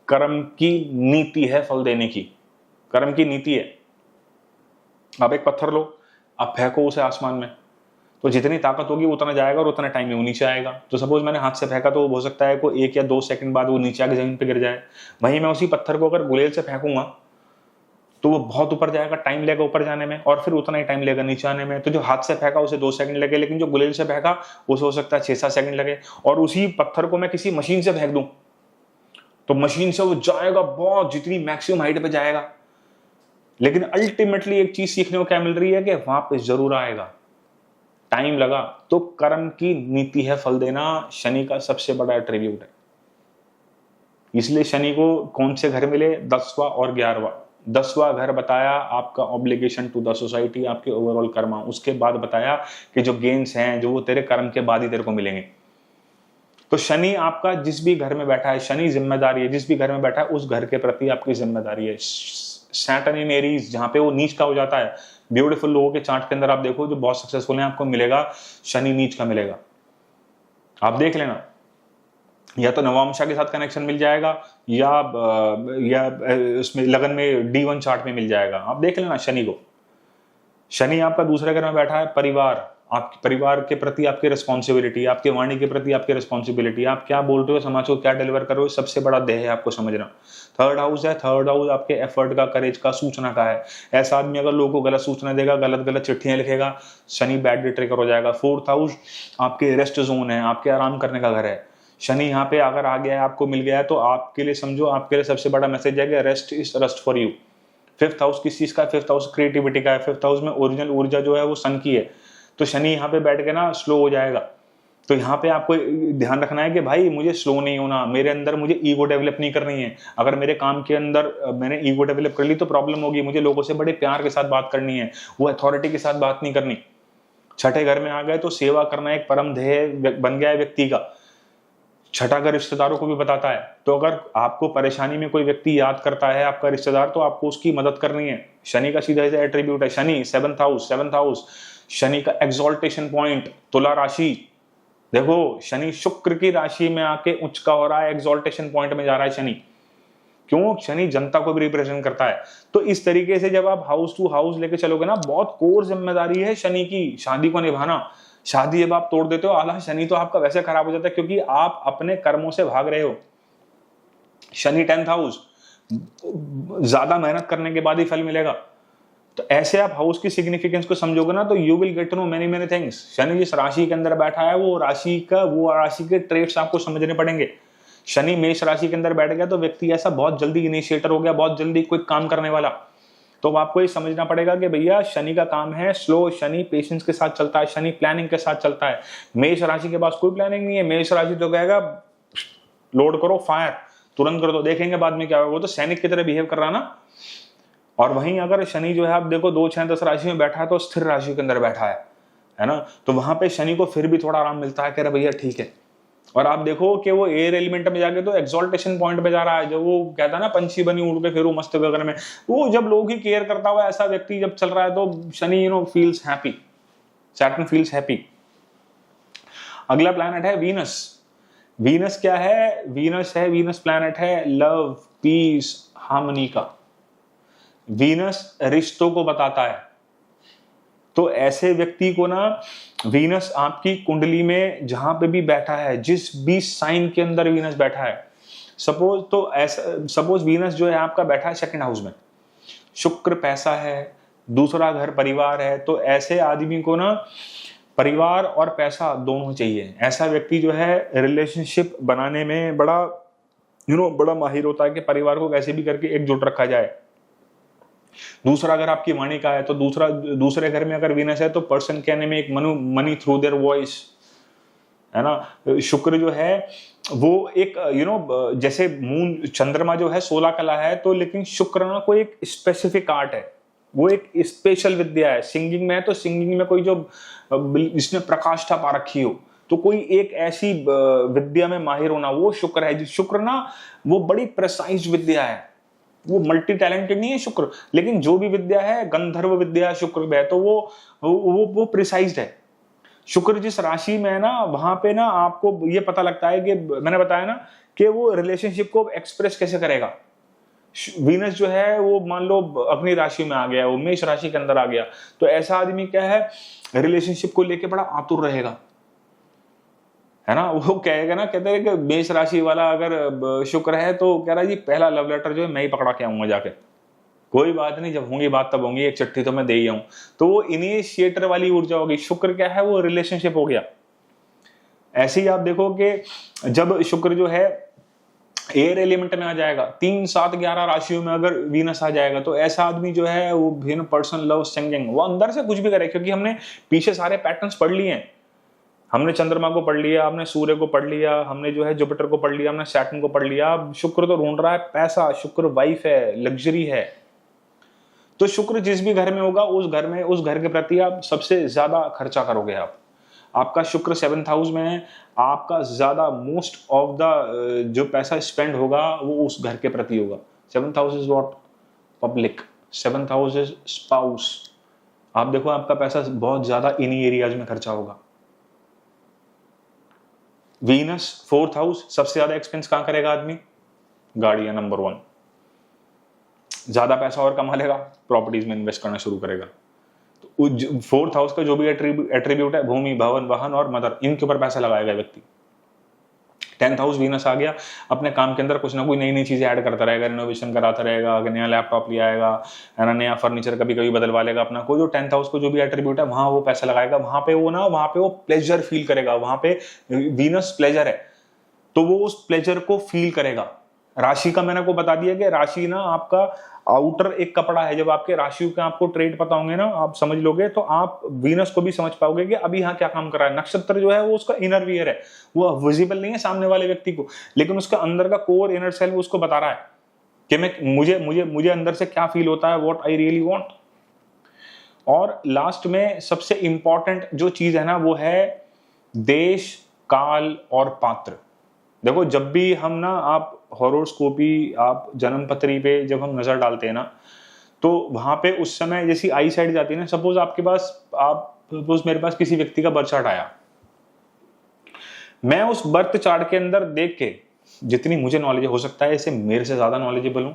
कर्म की नीति है फल देने की। कर्म की नीति है, आप एक पत्थर लो, आप फेंको उसे आसमान में, तो जितनी ताकत होगी उतना जाएगा और उतना टाइम में वो नीचे आएगा। तो सपोज मैंने हाथ से फेंका तो हो सकता है को 1 या 2 सेकंड बाद वो नीचे आके जमीन पे गिर जाए। वहीं मैं उसी पत्थर को अगर गुलेल से फेंकूंगा तो वो बहुत ऊपर जाएगा, टाइम लेगा ऊपर जाने में, और फिर उतना ही टाइम लेगा नीचे आने में। तो जो हाथ से फेंका उसे 2 सेकंड लगे, लेकिन जो गुलेल से फेंका उसे हो सकता है 6-7 सेकंड लगे। और उसी पत्थर को मैं किसी मशीन से फेंक दूं तो मशीन से वो जाएगा बहुत, जितनी मैक्सिमम हाइट पे जाएगा, लेकिन अल्टीमेटली एक चीज सीखने को क्या मिल रही है कि वापस जरूर आएगा, टाइम लगा। तो कर्म की नीति है फल देना, शनि का सबसे बड़ा एट्रीब्यूट है। इसलिए शनि को कौन से घर मिले? 10वां और 11वां। 10वां घर बताया आपका ऑब्लिगेशन टू द सोसाइटी, आपके ओवरऑल कर्मा। उसके बाद बताया कि जो गेन्स हैं जो वो तेरे कर्म के बाद ही तेरे को मिलेंगे। तो शनि आपका जिस भी घर में बैठा है, शनि जिम्मेदारी है, जिस भी घर में बैठा है उस घर के प्रति आपकी जिम्मेदारी है। सैटर्न इन एरीज जहां पे वो नीच का हो जाता है, ब्यूटीफुल लोगों के चार्ट के अंदर आप देखो जो बहुत सक्सेसफुल हैं, आपको मिलेगा शनि नीच का मिलेगा। आप देख लेना, या तो नवांशा के साथ कनेक्शन मिल जाएगा, या उसमें लगन में D1 चार्ट में मिल जाएगा। आप देख लेना शनि को। शनि आपका दूसरे घर में बैठा है, परिवार, आपके परिवार के प्रति आपकी रिस्पॉन्सिबिलिटी, आपके वाणी के प्रति आपकी रिस्पॉन्सिबिलिटी, आप क्या बोल रहे हो, समाज को क्या डिलीवर कर रहे हो, सबसे बड़ा देह है आपको समझना। थर्ड हाउस है, थर्ड हाउस आपके एफर्ट का, करेज का, सूचना का है। ऐसा आदमी अगर लोगों को गलत सूचना देगा, गलत गलत चिट्ठियां लिखेगा, शनि बैड ट्रिगर हो जाएगा। फोर्थ हाउस आपके रेस्ट जोन है, आपके आराम करने का घर है। शनि यहाँ पे अगर आ गया है, आपको मिल गया है, तो आपके लिए समझो, आपके लिए सबसे बड़ा मैसेज है कि rest is rust for you. Fifth house किस चीज का? फिफ्थ हाउस क्रिएटिविटी का है। फिफ्थ हाउस में ओरिजिनल ऊर्जा जो है वो सन की है। तो शनि यहाँ पे बैठ के ना स्लो हो जाएगा। तो यहाँ पे आपको ध्यान रखना है कि भाई मुझे स्लो नहीं होना, मेरे अंदर मुझे ईगो डेवलप नहीं करनी है। अगर मेरे काम के अंदर मैंने ईगो डेवलप कर ली तो प्रॉब्लम होगी। मुझे लोगों से बड़े प्यार के साथ बात करनी है, वो अथॉरिटी के साथ बात नहीं करनी। छठे घर में आ गए तो सेवा करना एक परम ध्येय बन गया है व्यक्ति का। छठा घर रिश्तेदारों को भी बताता है। तो अगर आपको परेशानी में कोई व्यक्ति याद करता है आपका रिश्तेदार, तो आपको उसकी मदद करनी है। शनि का सीधा एट्रीब्यूट है शनि, सेवंथ हाउस, शनि का एक्सॉल्टेशन पॉइंट तुला राशि। देखो शनि शुक्र की राशि में आके उच्च का हो रहा है, एक्सॉल्टेशन पॉइंट में जा रहा है शनि। क्यों? शनि जनता को भी रिप्रेजेंट करता है। तो इस तरीके से जब आप हाउस टू हाउस लेके चलोगे ना, बहुत कोर जिम्मेदारी है शनि की, शादी को निभाना। शादी जब आप तोड़ देते हो, आला शनि तो आपका वैसे खराब हो जाता है, क्योंकि आप अपने कर्मों से भाग रहे हो। शनि 10th हाउस, ज्यादा मेहनत करने के बाद ही फल मिलेगा। तो ऐसे आप हाउस की सिग्निफिकेंस को समझोगे ना, तो you will get to know many many things. Shani जिस राशि के अंदर बैठा है वो राशि के ट्रेट्स आपको समझने पड़ेंगे। शनि मेष राशि के अंदर बैठ गया तो व्यक्ति ऐसा बहुत जल्दी इनिशिएटर हो गया, बहुत जल्दी कोई काम करने वाला। तो आपको ये समझना पड़ेगा कि भैया शनि का काम है स्लो, शनि पेशेंस के साथ चलता है, शनि प्लानिंग के साथ चलता है। मेष राशि के पास कोई प्लानिंग नहीं है। मेष राशि तो कहेगा लोड करो, फायर तुरंत कर दो, देखेंगे बाद में क्या होगा। वो तो सैनिक की तरह बिहेव कर रहा ना। और वहीं अगर शनि जो है आप देखो 2, 6, 10 राशि में बैठा है, तो स्थिर राशि के अंदर बैठा है ना, तो वहां पे शनि को फिर भी थोड़ा आराम मिलता है कि अरे भैया ठीक है। और आप देखो कि वो एयर एलिमेंट में जाके तो एक्सॉल्टेशन पॉइंट पे जा रहा है। जो वो कहता है ना पंछी बनी उड़ के फिर मस्त गगन में, वो जब लोग ही केयर करता हुआ ऐसा व्यक्ति जब चल रहा है तो Shani feels happy, Saturn feels happy. अगला प्लैनेट है वीनस। वीनस क्या है? वीनस प्लैनेट है लव, पीस, हार्मनी का। वीनस रिश्तों को बताता है। तो ऐसे व्यक्ति को ना वीनस आपकी कुंडली में जहां पे भी बैठा है, जिस भी साइन के अंदर वीनस बैठा है, सपोज वीनस जो है आपका बैठा है सेकंड हाउस में, शुक्र पैसा है, दूसरा घर परिवार है, तो ऐसे आदमी को ना परिवार और पैसा दोनों चाहिए। ऐसा व्यक्ति जो है रिलेशनशिप बनाने में बड़ा बड़ा माहिर होता है कि परिवार को कैसे भी करके एकजुट रखा जाए। दूसरा अगर आपकी वाणी का है तो दूसरे घर में अगर वीनस है तो पर्सन कहने में एक मनी थ्रू देयर वॉइस, है ना। शुक्र जो है वो एक जैसे मून चंद्रमा जो है 16 कला है, तो लेकिन शुक्र ना कोई एक स्पेसिफिक आर्ट है, वो एक स्पेशल विद्या है। सिंगिंग में है तो सिंगिंग में कोई जो जिसने प्रकाष्ठा पा रखी हो, तो कोई एक ऐसी विद्या में माहिर होना, वो शुक्र है। शुक्र ना वो बड़ी प्रिसाइज विद्या है, वो मल्टी टैलेंटेड नहीं है शुक्र, लेकिन जो भी विद्या है गंधर्व विद्या शुक्र में है, तो वो प्रिसाइज्ड है। शुक्र जिस राशि में है ना, वहां पे ना आपको ये पता लगता है कि मैंने बताया ना कि वो रिलेशनशिप को एक्सप्रेस कैसे करेगा। वीनस जो है वो मान लो अपनी राशि में आ गया, वो मेष राशि के अंदर आ गया, तो ऐसा आदमी क्या है रिलेशनशिप को लेके बड़ा आतुर रहेगा, है ना। वो कहेगा ना, कहते हैं कि मेष राशि वाला अगर शुक्र है तो कह रहा है जी पहला लव लेटर जो है मैं ही पकड़ा के आऊंगा जाके, कोई बात नहीं, जब होंगी बात तब होंगी, एक चिट्ठी तो मैं दे ही आऊं। तो वो इनिशिएटर वाली ऊर्जा होगी। शुक्र क्या है, वो रिलेशनशिप हो गया। ऐसे ही आप देखो कि जब शुक्र जो है एयर एलिमेंट में आ जाएगा, 3, 7, 11 राशियों में अगर वीनस आ जाएगा, तो ऐसा आदमी जो है वो पर्सन लव सिंगिंग, वो अंदर से कुछ भी करे, क्योंकि हमने पीछे सारे पैटर्न्स पढ़ लिए हैं। हमने चंद्रमा को पढ़ लिया, हमने सूर्य को पढ़ लिया, हमने जो है जुपिटर को पढ़ लिया, हमने सैटर्न को पढ़ लिया। अब शुक्र तो ढूंढ रहा है पैसा, शुक्र वाइफ है, लग्जरी है। तो शुक्र जिस भी घर में होगा उस घर के प्रति आप सबसे ज्यादा खर्चा करोगे। आपका शुक्र 7th हाउस में है, आपका ज्यादा मोस्ट ऑफ द जो पैसा स्पेंड होगा वो उस घर के प्रति होगा। 7th house is what, public. 7th house is spouse. आप देखो आपका पैसा बहुत ज्यादा इन्हीं एरियाज में खर्चा होगा। वीनस 4th हाउस, सबसे ज्यादा एक्सपेंस कहां करेगा आदमी, गाड़ियां नंबर 1। ज्यादा पैसा और कमा लेगा, प्रॉपर्टीज में इन्वेस्ट करना शुरू करेगा। तो 4th हाउस का जो भी एट्रीब्यूट है, भूमि, भवन, वाहन और मदर, इनके ऊपर पैसा लगाएगा व्यक्ति। 10th हाउस वीनस आ गया, अपने काम के अंदर कुछ ना कोई नई नई चीजें ऐड करता रहेगा, रिनोवेशन कराता रहेगा, नया लैपटॉप ले आएगा, है ना, नया फर्नीचर कभी कभी बदलवा लेगा अपना। कोई जो 10th हाउस को जो भी एट्रीब्यूट है वहां वो पैसा लगाएगा। वहां पे वो प्लेजर फील करेगा। वहां पे वीनस प्लेजर है, तो वो उस प्लेजर को फील करेगा। राशि का मैंने को बता दिया कि राशि ना आपका आउटर एक कपड़ा है। जब आपके राशियों के आपको ट्रेड पता होंगे ना, आप समझ लोगे, तो आप वीनस को भी समझ पाओगे कि अभी यहाँ क्या काम कर रहा है। नक्षत्र जो है वो उसका इनर वियर है, वो विजिबल नहीं है सामने वाले व्यक्ति को, लेकिन उसका अंदर का कोर इनर सेल वो उसको बता रहा है कि मुझे अंदर से क्या फील होता है, व्हाट आई रियली वांट। और लास्ट में सबसे इंपॉर्टेंट जो चीज है ना, वो है देश, काल और पात्र। देखो जब भी हम ना आप हॉरोस्कोपी, आप जन्म पत्री पे जब हम नजर डालते हैं ना, तो वहां पे उस समय जैसी आई साइड जाती है ना, सपोज मेरे पास किसी व्यक्ति का बर्थ चार्ट आया, मैं उस बर्थ चार्ट के अंदर देख के जितनी मुझे नॉलेज हो सकता है, इसे मेरे से ज्यादा नॉलेजेबल हूं,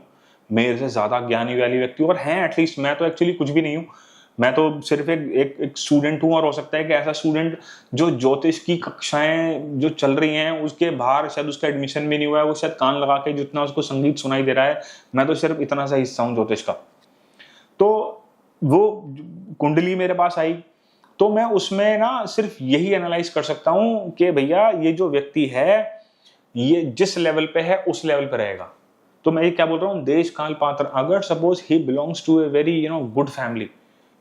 मेरे से ज्यादा ज्ञानी वाली व्यक्ति और हैं एटलीस्ट, मैं तो एक्चुअली कुछ भी नहीं हूं, मैं तो सिर्फ एक स्टूडेंट हूं। और हो सकता है कि ऐसा स्टूडेंट जो ज्योतिष की कक्षाएं जो चल रही हैं उसके बाहर शायद उसका एडमिशन भी नहीं हुआ है, वो शायद कान लगा के जितना उसको संगीत सुनाई दे रहा है, मैं तो सिर्फ इतना सा हिस्सा हूं ज्योतिष का। तो वो कुंडली मेरे पास आई, तो मैं उसमें ना सिर्फ यही एनालाइज कर सकता हूं कि भैया ये जो व्यक्ति है ये जिस लेवल पे है उस लेवल पे रहेगा। तो मैं ये क्या बोल रहा हूँ, देश, काल, पात्र। अगर suppose he belongs to a very good family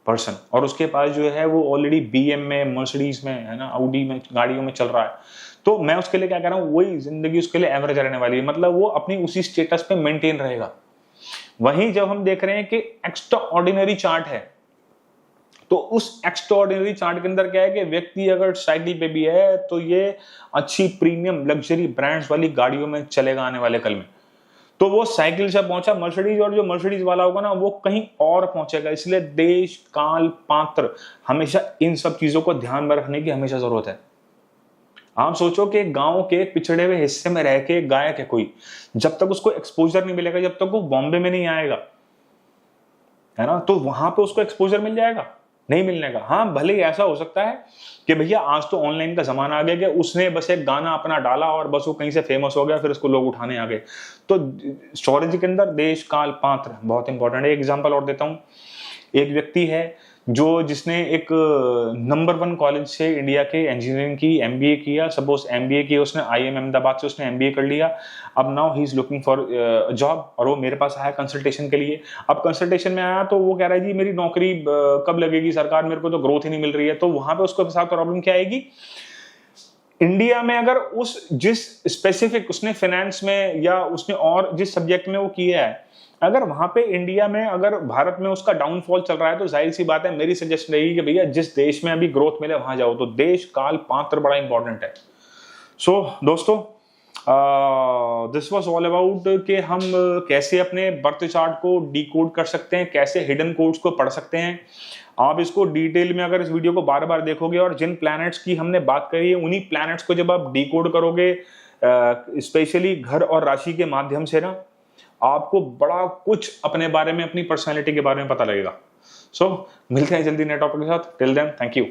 person और उसके पास जो है वो ऑलरेडी बीएम में, मर्सिडीज में, है ना, ऑडी में, गाड़ियों में चल रहा है, तो मैं उसके लिए क्या कह रहा हूँ, वही जिंदगी उसके लिए एवरेज रहने वाली है, मतलब वो अपनी उसी स्टेटस पे मेंटेन रहेगा। वहीं जब हम देख रहे हैं कि एक्स्ट्रा ऑर्डिनरी चार्ट है, तो उस एक्स्ट्रा ऑर्डिनरी चार्ट के अंदर क्या है कि व्यक्ति अगर साइकिल पे भी है तो ये अच्छी प्रीमियम लग्जरी ब्रांड्स वाली गाड़ियों में चलेगा आने वाले कल में। तो वो साइकिल से पहुंचा मर्सिडीज, और जो मर्सिडीज वाला होगा ना वो कहीं और पहुंचेगा। इसलिए देश, काल, पात्र, हमेशा इन सब चीजों को ध्यान में रखने की हमेशा जरूरत है। आप सोचो कि गांव के पिछड़े हुए हिस्से में रह के गायक है कोई, जब तक उसको एक्सपोजर नहीं मिलेगा, जब तक वो बॉम्बे में नहीं आएगा, है ना, तो वहां पे उसको एक्सपोजर मिल जाएगा? नहीं मिलने का। हाँ, भले ही ऐसा हो सकता है कि भैया आज तो ऑनलाइन का जमाना आ गया कि उसने बस एक गाना अपना डाला और बस वो कहीं से फेमस हो गया, फिर उसको लोग उठाने आ गए। तो एस्ट्रोलॉजी के अंदर देश काल पात्र बहुत इंपॉर्टेंट है। एक एग्जांपल और देता हूँ। एक व्यक्ति है जिसने एक नंबर 1 कॉलेज से इंडिया के इंजीनियरिंग की, एमबीए किया। सपोज एमबीए किया उसने आईआईएम अहमदाबाद से, उसने एमबीए कर लिया। अब now he is looking for job, और वो मेरे पास आया कंसल्टेशन के लिए। अब कंसल्टेशन में आया तो वो कह रहा है जी मेरी नौकरी कब लगेगी सरकार, मेरे को तो ग्रोथ ही नहीं मिल रही है। तो वहां पे उसको साथ प्रॉब्लम क्या आएगी? इंडिया में अगर जिस स्पेसिफिक उसने फाइनेंस में या उसने और जिस सब्जेक्ट में वो किया है, अगर वहां पे इंडिया में, अगर भारत में उसका डाउनफॉल चल रहा है, तो जाहिर सी बात है मेरी सजेशन रहेगी कि भैया जिस देश में अभी ग्रोथ मिले वहां जाओ। तो देश काल पात्र बड़ा इंपॉर्टेंट है। सो दोस्तों, दिस वाज ऑल अबाउट कि हम कैसे अपने बर्थ चार्ट को डिकोड कर सकते हैं, कैसे हिडन कोड्स को पढ़ सकते हैं। आप इसको डिटेल में अगर इस वीडियो को बार बार देखोगे और जिन प्लैनेट्स की हमने बात करी है उन्हीं प्लैनेट्स को जब आप डिकोड करोगे, स्पेशली घर और राशि के माध्यम से ना, आपको बड़ा कुछ अपने बारे में, अपनी पर्सनैलिटी के बारे में पता लगेगा। सो मिलते हैं जल्दी नए टॉपिक के साथ। Till then, thank you.